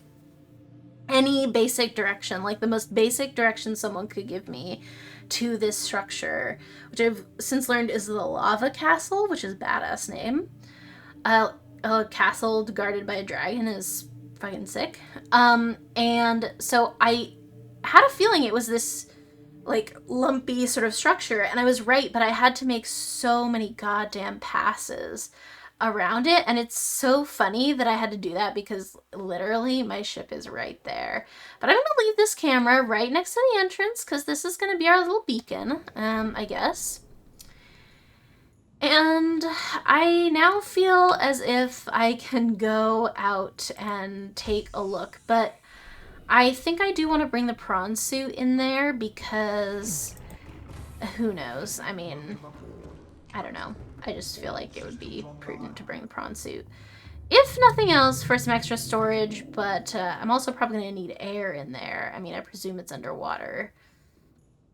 any basic direction, like the most basic direction someone could give me to this structure, which I've since learned is the Lava Castle, which is a badass name. A castle guarded by a dragon is fucking sick. And so I had a feeling it was this like lumpy sort of structure, and I was right, but I had to make so many goddamn passes around it, and it's so funny that I had to do that because literally my ship is right there. But I'm gonna leave this camera right next to the entrance because this is gonna be our little beacon, I guess. And I now feel as if I can go out and take a look, but I think I do want to bring the prawn suit in there because who knows? I mean, I don't know. I just feel like it would be prudent to bring the prawn suit. If nothing else, for some extra storage, but I'm also probably going to need air in there. I mean, I presume it's underwater.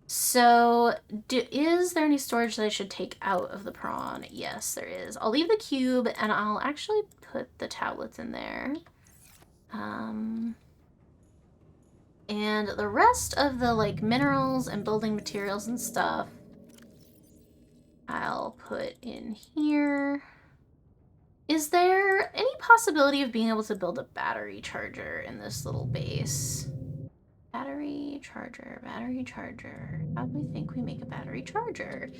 So, is there any storage that I should take out of the prawn? Yes, there is. I'll leave the cube, and I'll actually put the tablets in there. And the rest of the, like, minerals and building materials and stuff, I'll put in here. Is there any possibility of being able to build a battery charger in this little base? Battery charger, battery charger. How do we think we make a battery charger?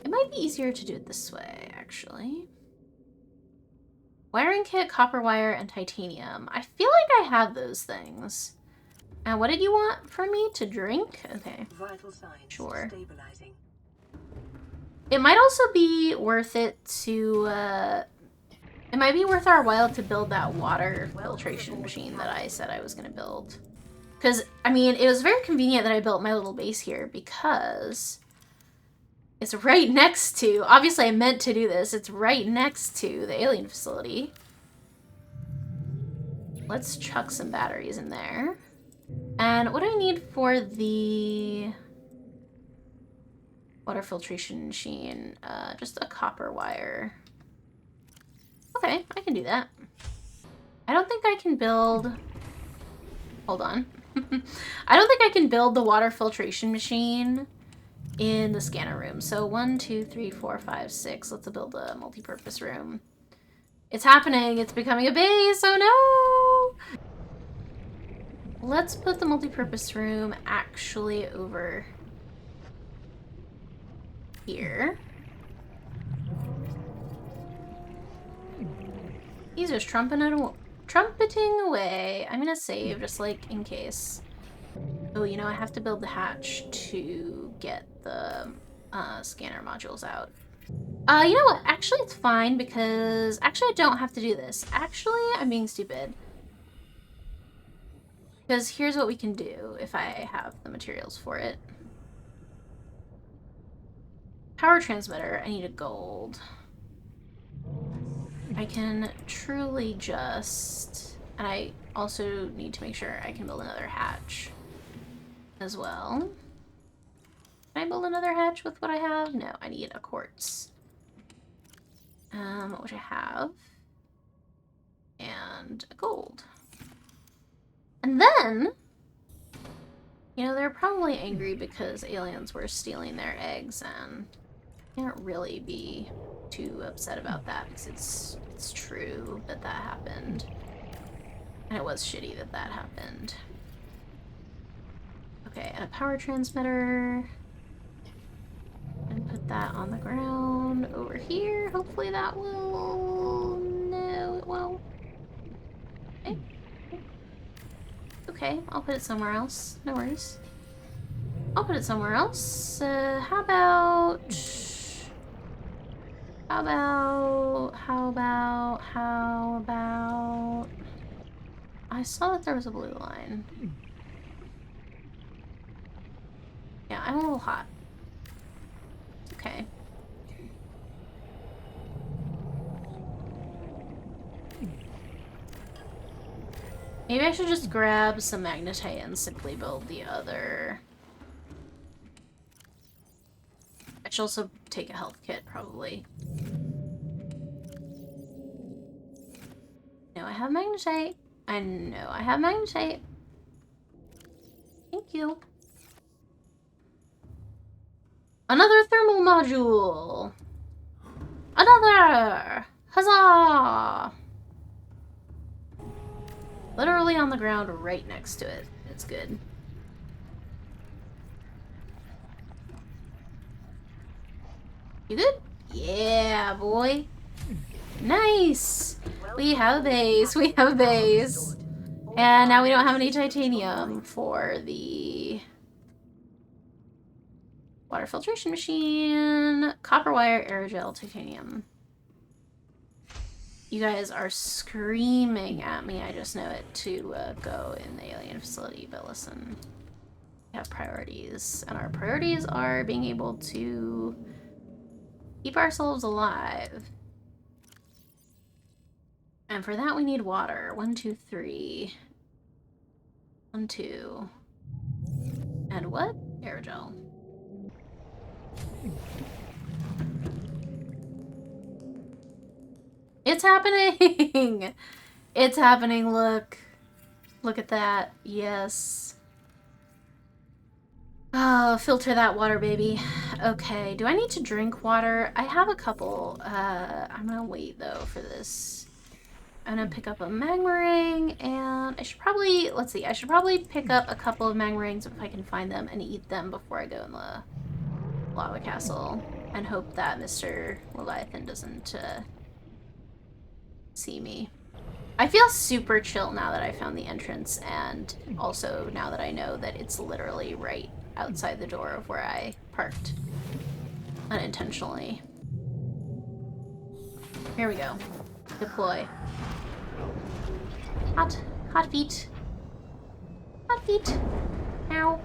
It might be easier to do it this way, actually. Wiring kit, copper wire, and titanium. I feel like I have those things. And what did you want from me? To drink? Okay. Vital signs sure. Stabilizing. It might also be worth it to, it might be worth our while to build that water filtration machine that I said I was going to build. Because, I mean, it was very convenient that I built my little base here because it's right next to, obviously I meant to do this, it's right next to the alien facility. Let's chuck some batteries in there. And what do I need for the water filtration machine? Just a copper wire. Okay, I can do that. I don't think I can build... Hold on. I don't think I can build the water filtration machine in the scanner room. So 1, 2, 3, 4, 5, 6. Let's build a multi-purpose room. It's happening. It's becoming a base. Oh no! Let's put the multi-purpose room actually over here. He's just trumpeting away. I'm gonna save just like in case. Oh, you know, I have to build the hatch to get the scanner modules out. You know what? Actually, it's fine because actually I don't have to do this. Actually, I'm being stupid. Because here's what we can do if I have the materials for it. Power transmitter, I need a gold. I can truly just, and I also need to make sure I can build another hatch as well. Can I build another hatch with what I have? No, I need a quartz. Which I have. And a gold. And then, you know, they're probably angry because aliens were stealing their eggs, and I can't really be too upset about that because it's true that that happened. And it was shitty that that happened. Okay, and a power transmitter. And put that on the ground over here. Hopefully that will... No, it won't. Okay. Okay, I'll put it somewhere else. No worries. I'll put it somewhere else. How about... I saw that there was a blue line. Yeah, I'm a little hot. Okay. Maybe I should just grab some magnetite and simply build the other. I I should also take a health kit, probably. No, I have magnetite. I know I have magnetite. Thank you. Another thermal module. Another! Huzzah! Literally on the ground right next to it. It's good. You good? Yeah, boy. Nice! We have a base. We have a base. And now we don't have any titanium for the water filtration machine. Copper wire, aerogel, titanium. You guys are screaming at me. I just know it to go in the alien facility. But listen, we have priorities. And our priorities are being able to keep ourselves alive. And for that, we need water. 1, 2, 3. 1, 2. And what? Aerogel. It's happening! It's happening, look. Look at that. Yes. Oh, filter that water, baby. Okay, do I need to drink water? I have a couple. I'm gonna wait, though, for this. I'm gonna pick up a magma ring, and I should probably, let's see, I should probably pick up a couple of magma rings if I can find them and eat them before I go in the lava castle. And hope that Mr. Leviathan doesn't see me. I feel super chill now that I found the entrance, and also now that I know that it's literally right outside the door of where I parked unintentionally. Here we go. Deploy. Hot feet. Hot feet. Ow.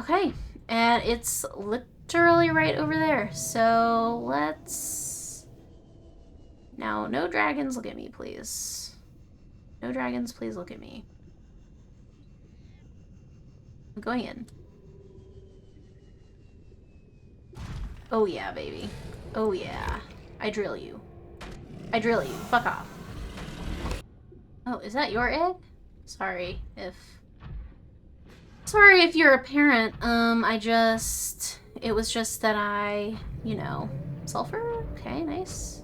Okay, and it's literally right over there. So let's... Now, no dragons, look at me, please. No dragons, please look at me. I'm going in. Oh yeah, baby. Oh yeah. I drill you. I drill you. Fuck off. Oh, is that your egg? Sorry if you're a parent. It was just that I, you know, sulfur? Okay, nice.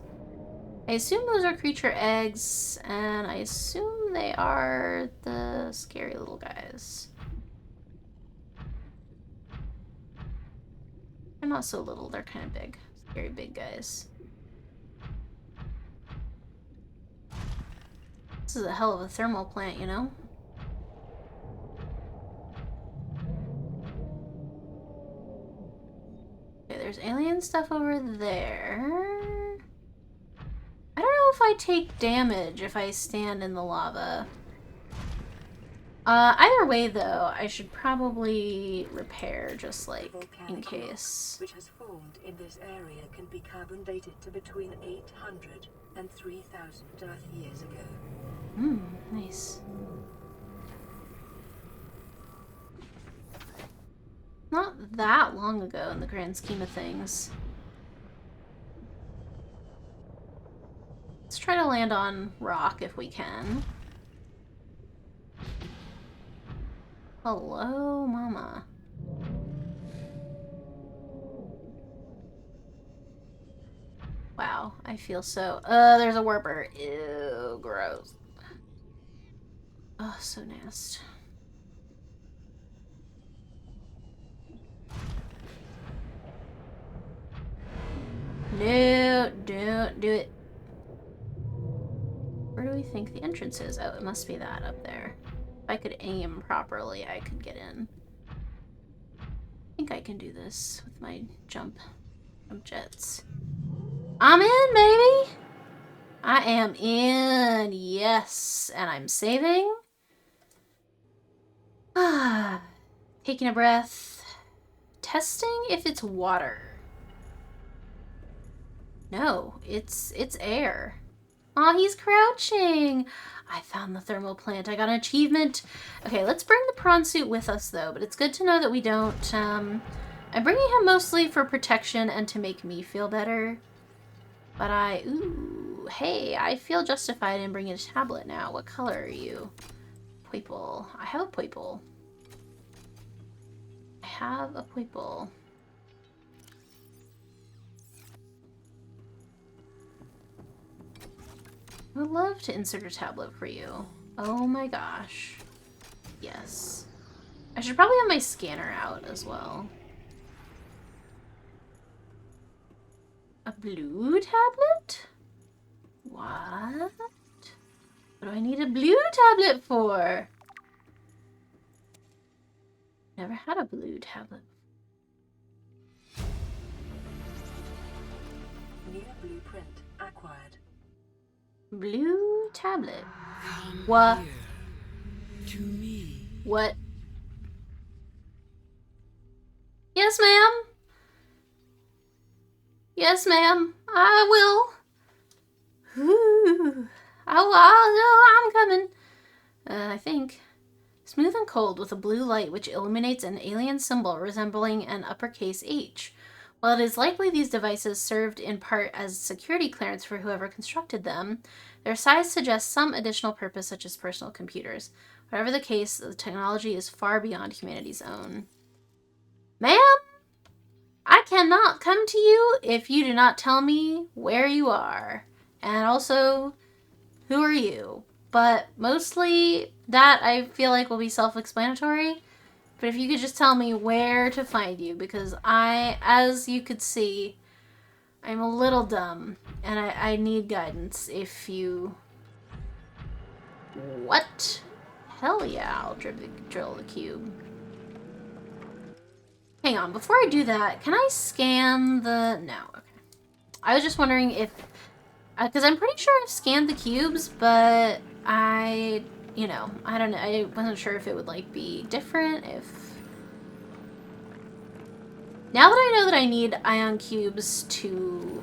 I assume those are creature eggs, and I assume they are the scary little guys. They're not so little, they're kind of big. Scary big guys. This is a hell of a thermal plant, you know? Okay, there's alien stuff over there. I don't know if I take damage if I stand in the lava. Either way, though, I should probably repair, just like, in case. Which has formed in this area can be carbon dated to between 800 and 3,000 Earth years ago. Hmm, nice. Not that long ago in the grand scheme of things. Let's try to land on rock if we can. Hello, mama. Wow, I feel so... there's a warper. Ew, gross. Oh, so nasty. No, don't do it. Where do we think the entrance is? Oh, it must be that up there. If I could aim properly, I could get in. I think I can do this with my jump jets. I'm in, baby! I am in, yes. And I'm saving. Ah, taking a breath. Testing if it's water. No, it's air. Aw, he's crouching. I found the thermal plant. I got an achievement. Okay, let's bring the prawn suit with us, though. But it's good to know that we don't... I'm bringing him mostly for protection and to make me feel better. But ooh, hey, I feel justified in bringing a tablet now. What color are you? Purple. I have a purple. I have a purple. I would love to insert a tablet for you. Oh my gosh. Yes. I should probably have my scanner out as well. A blue tablet? What? What do I need a blue tablet for? Never had a blue tablet. New blueprint acquired. Blue tablet. Come What? here to me. What? Yes, ma'am. Yes, ma'am. I will. Ooh. I'm coming. I think. Smooth and cold with a blue light which illuminates an alien symbol resembling an uppercase H. While it is likely these devices served in part as security clearance for whoever constructed them, their size suggests some additional purpose such as personal computers. Whatever the case, the technology is far beyond humanity's own. Ma'am, I cannot come to you if you do not tell me where you are. And also, who are you? But mostly that I feel like will be self-explanatory. But if you could just tell me where to find you, because as you could see, I'm a little dumb, and I need guidance if you... What? Hell yeah, I'll drill the cube. Hang on, before I do that, can I scan the... No, okay. I was just wondering if... Because I'm pretty sure I've scanned the cubes, but I don't know. I wasn't sure if it would, like, be different, if... Now that I know that I need ion cubes to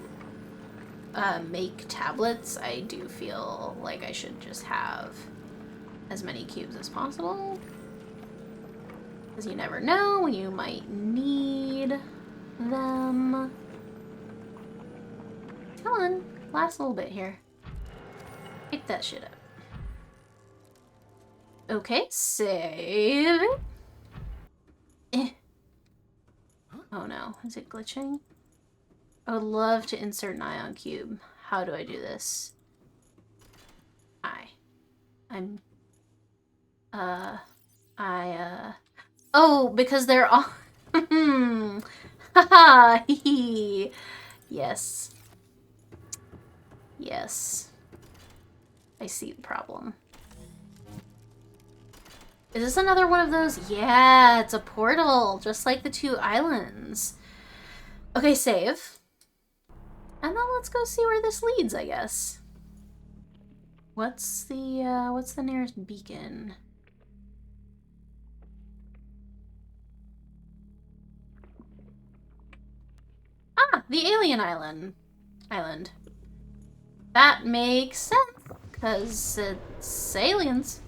make tablets, I do feel like I should just have as many cubes as possible. Because you never know when you might need them. Come on, last little bit here. Pick that shit up. Okay, save. Oh no, is it glitching? I would love to insert an ion cube. How do I do this? Oh, because they're all... Haha, yes. Yes. I see the problem. Is this another one of those? Yeah, it's a portal, just like the two islands. Okay, save. And then let's go see where this leads, I guess. What's the nearest beacon? Ah, the alien island. That makes sense, because it's aliens.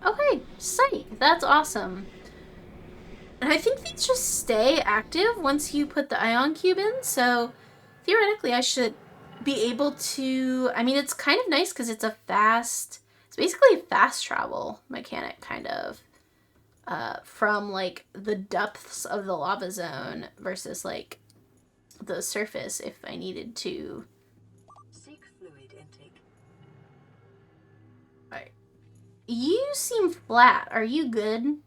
Okay, sight. That's awesome. And I think these just stay active once you put the ion cube in, so theoretically I should be able to... I mean, it's kind of nice because it's it's basically a fast travel mechanic, kind of, from, like, the depths of the lava zone versus, like, the surface if I needed to. Seek fluid intake. Alright. You seem flat. Are you good?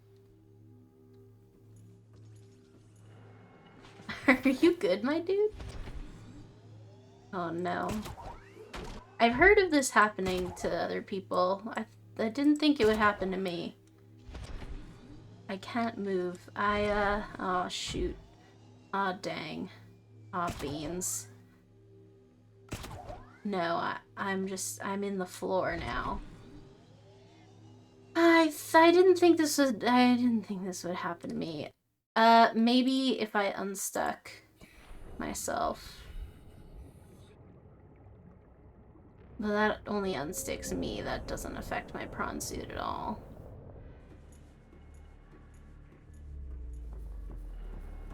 Are you good, my dude? Oh no. I've heard of this happening to other people. I didn't think it would happen to me. I can't move. Oh shoot. Aw dang. Aw beans. No, I'm in the floor now. I didn't think this would happen to me. Maybe if I unstuck myself. But that only unsticks me. That doesn't affect my prawn suit at all.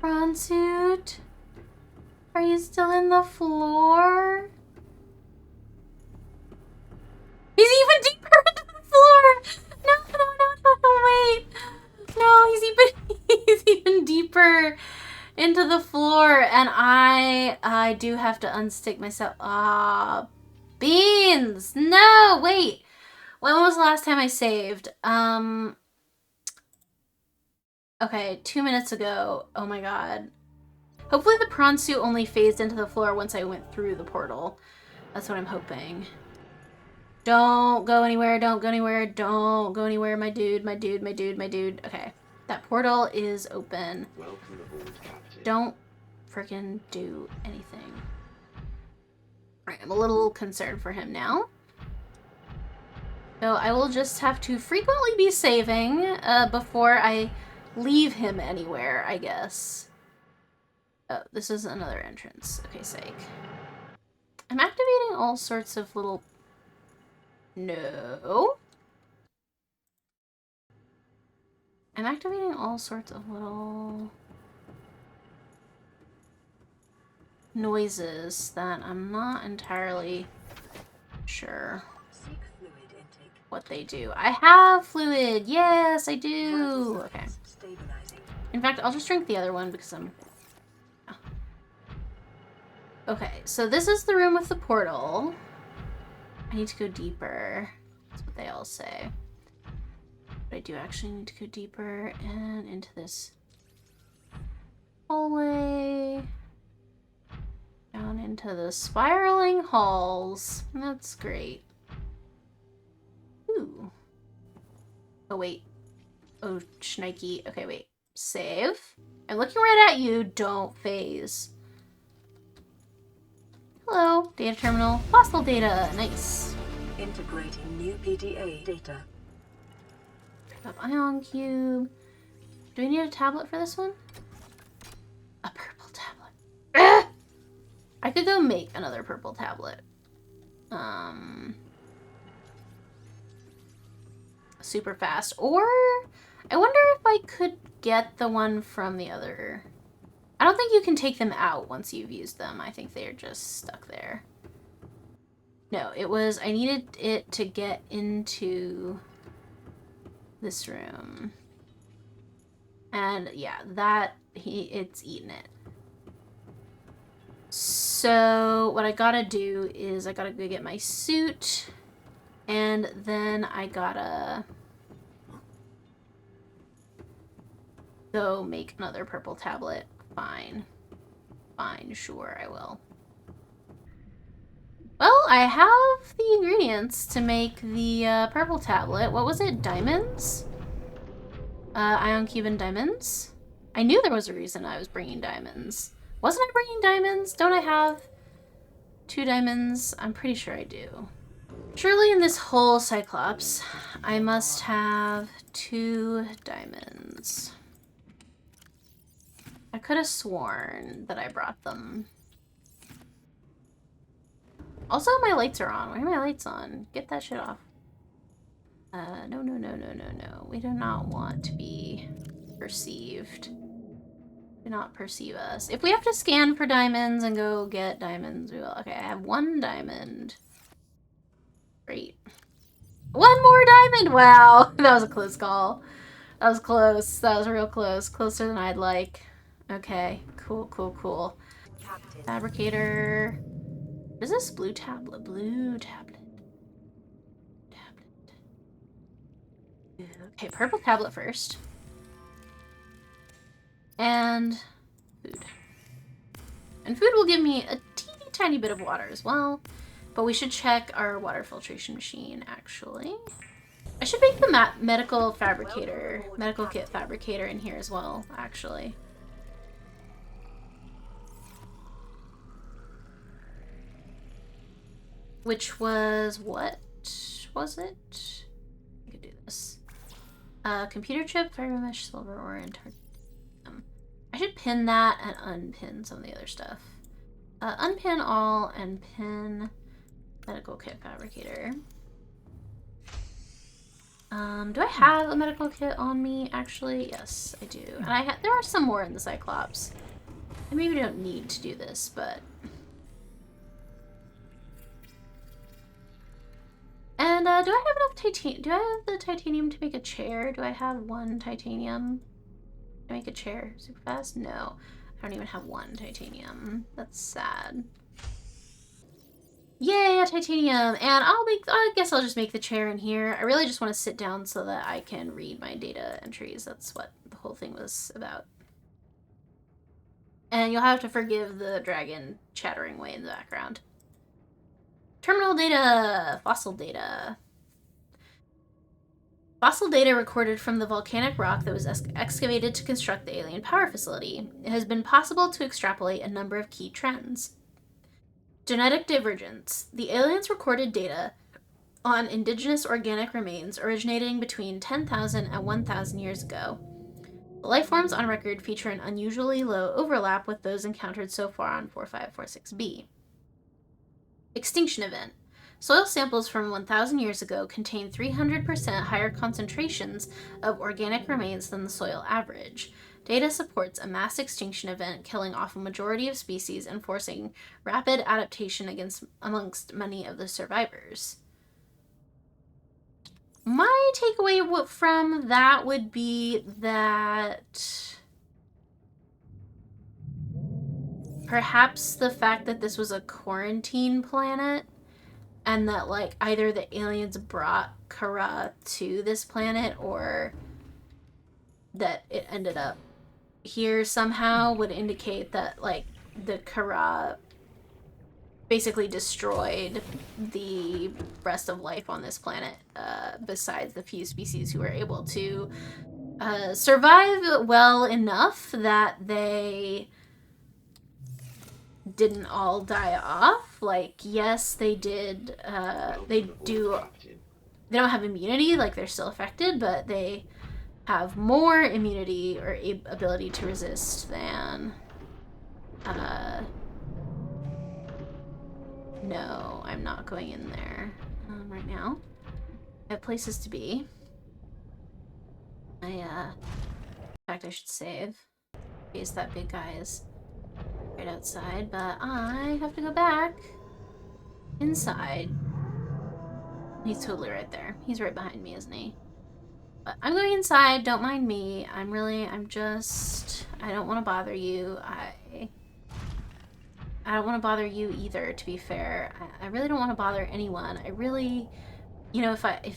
Prawn suit? Are you still in the floor? He's even deeper into the floor! No, wait. No, he's even deeper into the floor, and I do have to unstick myself. Ah, beans! No, wait. When was the last time I saved? Okay, 2 minutes ago. Oh my god. Hopefully the prawn suit only phased into the floor once I went through the portal. That's what I'm hoping. Don't go anywhere, don't go anywhere, don't go anywhere, my dude, my dude, my dude, my dude. Okay, that portal is open. Welcome aboard, Captain. Don't freaking do anything. Alright, I'm a little concerned for him now. So I will just have to frequently be saving before I leave him anywhere, I guess. Oh, this is another entrance. Okay, sake. I'm activating all sorts of little... No. I'm activating all sorts of little... noises that I'm not entirely sure Seek fluid intake. what they do. I have fluid! Yes, I do! Okay. Stabilizing. In fact, I'll just drink the other one because I'm... oh. Okay, so this is the room with the portal. I need to go deeper. That's what they all say. But I do actually need to go deeper and into this hallway. Down into the spiraling halls. That's great. Ooh. Oh, wait. Oh, shnikey. Okay, wait. Save. I'm looking right at you. Don't phase. Hello. Data terminal. Fossil data. Nice. Integrating new PDA data. Pick up ion cube. Do we need a tablet for this one? A purple tablet. Ugh! I could go make another purple tablet. Super fast. Or I wonder if I could get the one from the other. I don't think you can take them out once you've used them. I think they're just stuck there. No, it was, I needed it to get into this room. And yeah, it's eaten it. So what I gotta do is I gotta go get my suit, and then I gotta go make another purple tablet. Fine. Fine, sure, I will. Well, I have the ingredients to make the purple tablet. What was it? Diamonds? Ion cube and diamonds? I knew there was a reason I was bringing diamonds. Wasn't I bringing diamonds? Don't I have 2 diamonds? I'm pretty sure I do. Surely in this whole Cyclops, I must have 2 diamonds. I could have sworn that I brought them. Also, my lights are on. Why are my lights on? Get that shit off. No. We do not want to be perceived. Do not perceive us. If we have to scan for diamonds and go get diamonds, we will. Okay, I have 1 diamond. Great. 1 more diamond! Wow, that was a close call. That was close. That was real close. Closer than I'd like. Okay, cool. Captain. Fabricator. What is this? Blue tablet. Okay, purple tablet first. And food. And food will give me a teeny tiny bit of water as well. But we should check our water filtration machine, actually. I should make the medical kit fabricator in here as well, actually. Which was, what was it? I could do this. Computer chip, fiber mesh, silver ore, and I should pin that and unpin some of the other stuff. Unpin all and pin Medical kit fabricator. Do I have a medical kit on me? Actually, yes, I do. And there are some more in the Cyclops. I maybe don't need to do this, but... And, do I have enough titanium? Do I have the titanium to make a chair? Do I have 1 titanium? Can I make a chair super fast? No. I don't even have 1 titanium. That's sad. Yay, titanium! And I guess I'll just make the chair in here. I really just want to sit down so that I can read my data entries. That's what the whole thing was about. And you'll have to forgive the dragon chattering away in the background. Terminal data! Fossil data. Fossil data recorded from the volcanic rock that was excavated to construct the alien power facility. It has been possible to extrapolate a number of key trends. Genetic divergence. The aliens recorded data on indigenous organic remains originating between 10,000 and 1,000 years ago. The life forms on record feature an unusually low overlap with those encountered so far on 4546b. Extinction event. Soil samples from 1,000 years ago contain 300% higher concentrations of organic remains than the soil average. Data supports a mass extinction event killing off a majority of species and forcing rapid adaptation amongst many of the survivors. My takeaway from that would be that perhaps the fact that this was a quarantine planet and that, like, either the aliens brought Kara to this planet or that it ended up here somehow would indicate that, like, the Kara basically destroyed the rest of life on this planet, besides the few species who were able to survive well enough that they didn't all die off. Like, yes, they did, they don't have immunity, like, they're still affected, but they have more immunity or ability to resist than, no, I'm not going in there right now. I have places to be. In fact, I should save in case that big guy is right outside, but I have to go back inside. He's totally right there. He's right behind me, isn't he? But I'm going inside, don't mind me. I don't want to bother you. I don't want to bother you either, to be fair. I really don't want to bother anyone. I really, you know, if I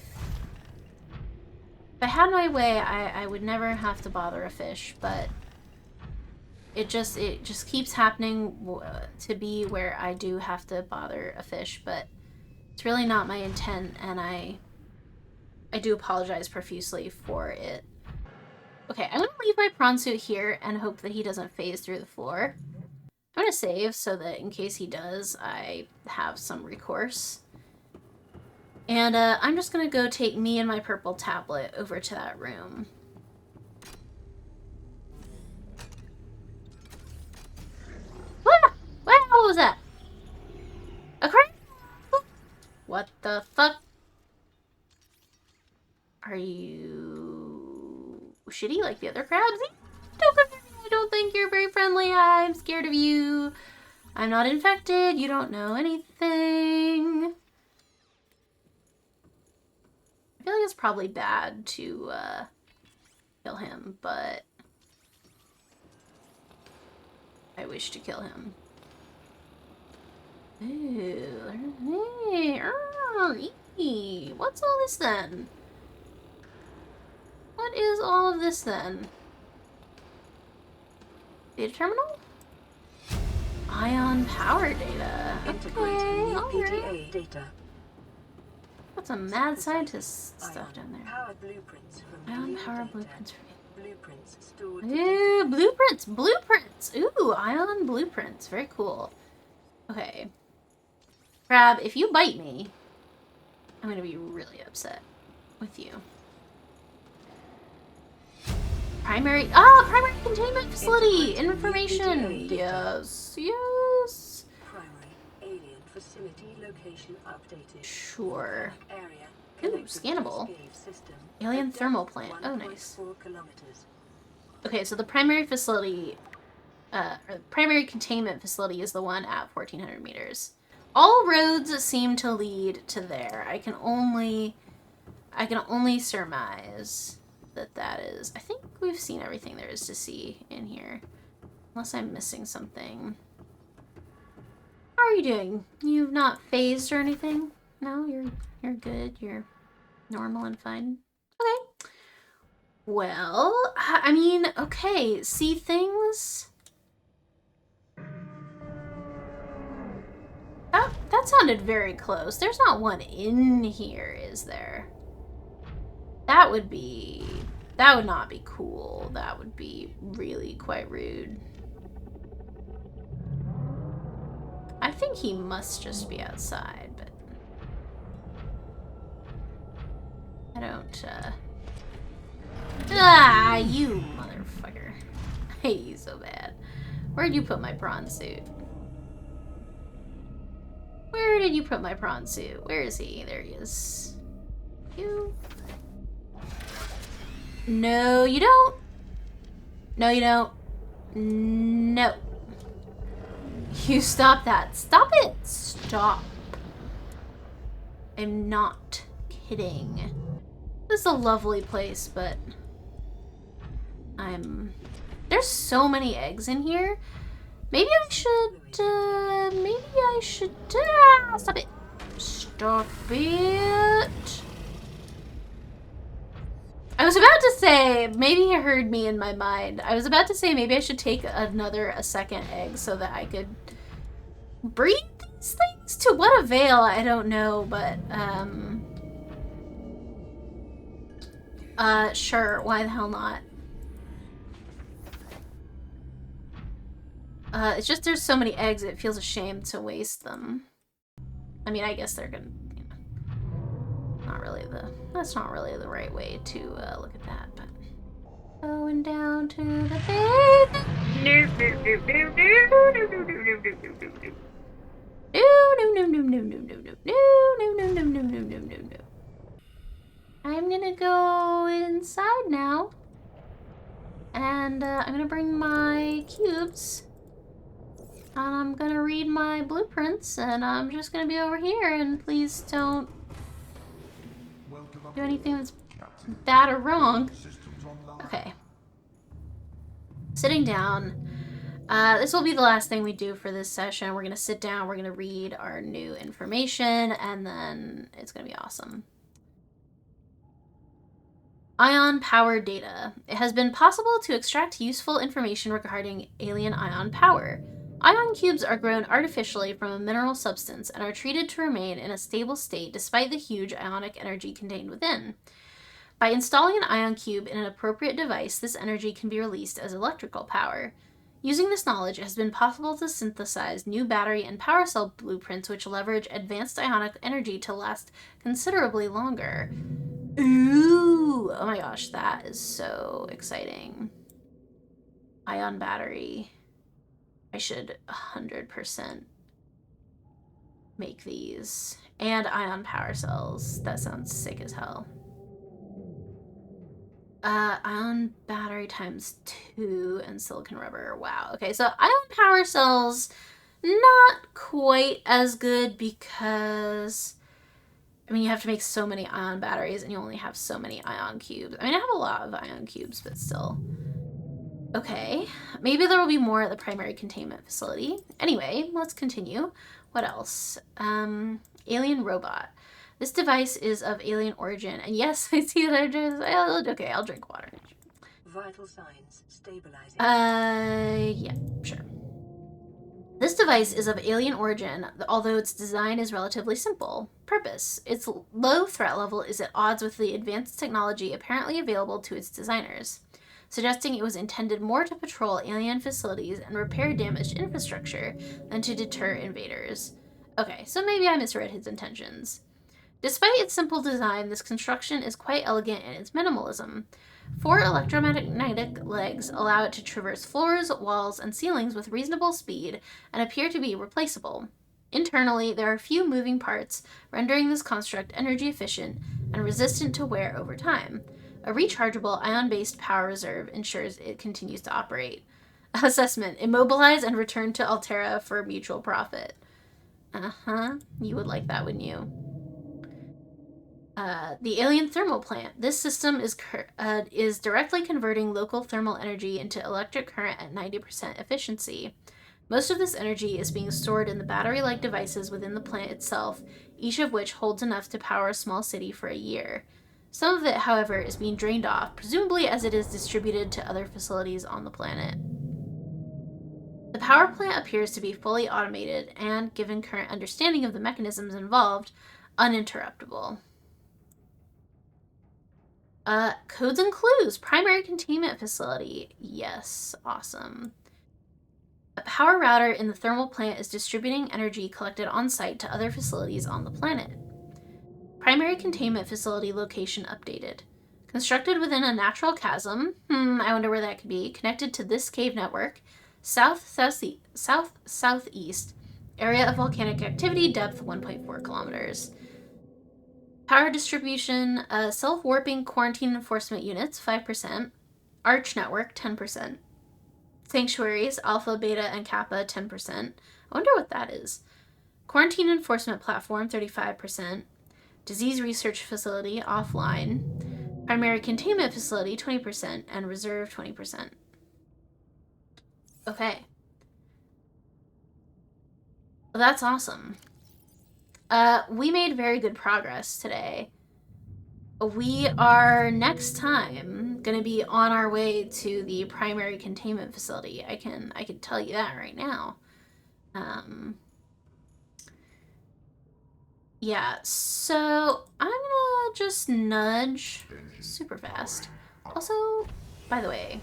had my way, I would never have to bother a fish, but it just keeps happening to be where I do have to bother a fish, but it's really not my intent, and I do apologize profusely for it. Okay, I'm gonna leave my prawn suit here and hope that he doesn't phase through the floor. I'm gonna save so that in case he does, I have some recourse. And I'm just gonna go take me and my purple tablet over to that room. What was that? A crab? What the fuck? Are you shitty like the other crabs? I don't think you're very friendly. I'm scared of you. I'm not infected. You don't know anything. I feel like it's probably bad to kill him, but I wish to kill him. Hey, what's all this then? What is all of this then? Data terminal? Ion power data. Okay, alright. Data. Got some mad scientist stuff down there. Power blueprints from Ion power data. blueprints. Blueprints stored. Ooh, blueprints! Blueprints! Ooh, ion blueprints. Very cool. Okay. Crab, if you bite me, I'm gonna be really upset with you. Primary containment facility information. Yes, yes. Primary alien facility location updated. Sure. Area Ooh, connected to scannable. escape system. Alien At thermal depth plant. Oh, nice. 1.4 kilometers. Okay, so the primary facility, or the primary containment facility is the one at 1400 meters. All roads seem to lead to there. I can only surmise that that is. I think we've seen everything there is to see in here, unless I'm missing something. How are you doing? You've not phased or anything? No, you're good. You're normal and fine. Okay. Well, I mean, okay, see things? That sounded very close. There's not one in here, is there? That would not be cool. That would be really quite rude. I think he must just be outside, but I don't, Ah, you motherfucker. I hate you so bad. Where'd you put my prawn suit? Where did you put my prawn suit? Where is he? There he is. You. No, you don't. No, you don't. No. You stop that. Stop it. Stop. I'm not kidding. This is a lovely place, but there's so many eggs in here. Maybe I should, stop it. Stop it. I was about to say, maybe he heard me in my mind. I was about to say maybe I should take a second egg so that I could breed these things. To what avail, I don't know, but, sure, why the hell not? It's just there's so many eggs, it feels a shame to waste them. I mean, I guess they're gonna, you know, that's not really the right way to look at that, but going down to the bed. No. I'm gonna go inside now, and I'm gonna bring my cubes. And I'm gonna read my blueprints, and I'm just gonna be over here, and please don't do anything that's bad or wrong. Okay. Sitting down. This will be the last thing we do for this session. We're gonna sit down, we're gonna read our new information, and then it's gonna be awesome. Ion power data. It has been possible to extract useful information regarding alien ion power. Ion cubes are grown artificially from a mineral substance and are treated to remain in a stable state despite the huge ionic energy contained within. By installing an ion cube in an appropriate device, this energy can be released as electrical power. Using this knowledge, it has been possible to synthesize new battery and power cell blueprints which leverage advanced ionic energy to last considerably longer. Ooh! Oh my gosh, that is so exciting. Ion battery. I should 100% make these. And ion power cells. That sounds sick as hell. Ion battery times 2 and silicon rubber. Wow. Okay, so ion power cells, not quite as good because, I mean, you have to make so many ion batteries and you only have so many ion cubes. I mean, I have a lot of ion cubes, but still. Okay, maybe there will be more at the primary containment facility. Anyway, let's continue. What else? Alien robot. This device is of alien origin. And yes, I see that I just, okay, I'll drink water. Vital signs stabilizing. Yeah, sure. This device is of alien origin, although its design is relatively simple. Purpose. Its low threat level is at odds with the advanced technology apparently available to its designers, suggesting it was intended more to patrol alien facilities and repair damaged infrastructure than to deter invaders. Okay, so maybe I misread his intentions. Despite its simple design, this construction is quite elegant in its minimalism. 4 electromagnetic legs allow it to traverse floors, walls, and ceilings with reasonable speed and appear to be replaceable. Internally, there are few moving parts, rendering this construct energy efficient and resistant to wear over time. A rechargeable ion-based power reserve ensures it continues to operate. Assessment: immobilize and return to Altera for mutual profit. You would like that, wouldn't you? The alien thermal plant. This system is directly converting local thermal energy into electric current at 90% efficiency. Most of this energy is being stored in the battery-like devices within the plant itself, each of which holds enough to power a small city for a year. Some of it, however, is being drained off, presumably as it is distributed to other facilities on the planet. The power plant appears to be fully automated and, given current understanding of the mechanisms involved, uninterruptible. Codes and clues. Primary containment facility. Yes, awesome. A power router in the thermal plant is distributing energy collected on site to other facilities on the planet. Primary containment facility location updated. Constructed within a natural chasm. I wonder where that could be. Connected to this cave network. South-southeast. Area of volcanic activity. Depth 1.4 kilometers. Power distribution. Self-warping quarantine enforcement units 5%. Arch network 10%. Sanctuaries, Alpha, Beta, and Kappa, 10%. I wonder what that is. Quarantine enforcement platform, 35%. Disease research facility, offline. Primary containment facility, 20%. And reserve, 20%. Okay. Well, that's awesome. We made very good progress today. We are, next time, going to be on our way to the primary containment facility. I can tell you that right now. Yeah, so I'm gonna just nudge super fast. Also, by the way,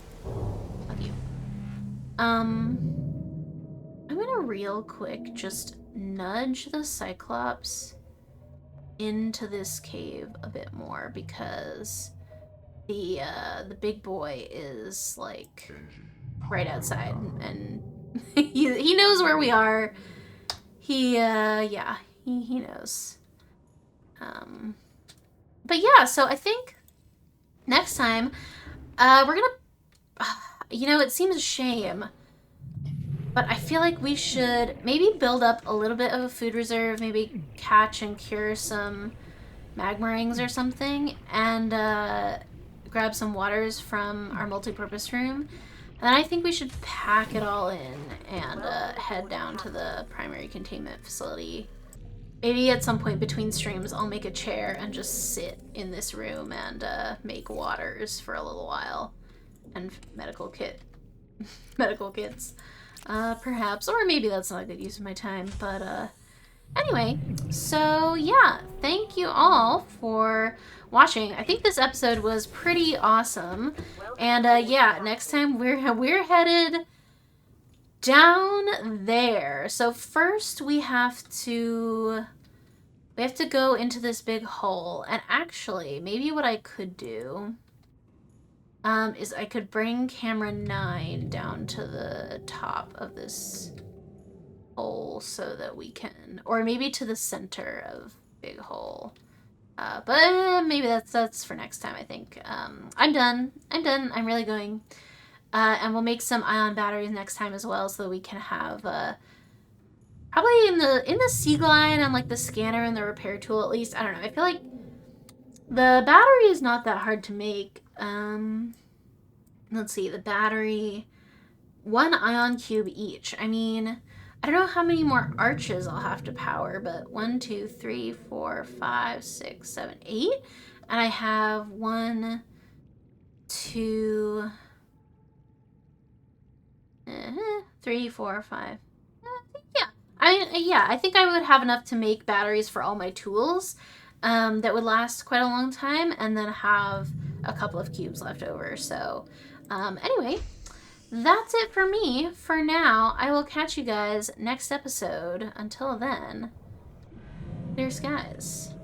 fuck you. I'm gonna real quick just nudge the Cyclops into this cave a bit more because the big boy is like right outside and he knows where we are. He knows. But yeah, so I think next time we're gonna it seems a shame, but I feel like we should maybe build up a little bit of a food reserve, maybe catch and cure some magma rings or something, and grab some waters from our multi-purpose room. And then I think we should pack it all in and head down to the primary containment facility. Maybe at some point between streams I'll make a chair and just sit in this room and make waters for a little while. And medical kits. Perhaps, or maybe that's not a good use of my time, but anyway, so yeah, thank you all for watching. I think this episode was pretty awesome, and yeah, next time we're headed down there. So first we have to go into this big hole, and actually maybe what I could do is I could bring camera 9 down to the top of this hole so that we can, or maybe to the center of big hole. But maybe that's for next time, I think. I'm done. I'm really going. And we'll make some ion batteries next time as well so that we can have, probably in the Seagull line and like the scanner and the repair tool at least. I don't know. I feel like the battery is not that hard to make. Let's see, the battery, 1 ion cube each. I mean, I don't know how many more arches I'll have to power, but 1, 2, 3, 4, 5, 6, 7, 8. And I have 1, 2, 3, 4, 5. Yeah, I think I would have enough to make batteries for all my tools that would last quite a long time, and then have a couple of cubes left over. So anyway, that's it for me for now. I will catch you guys next episode. Until then, clear skies.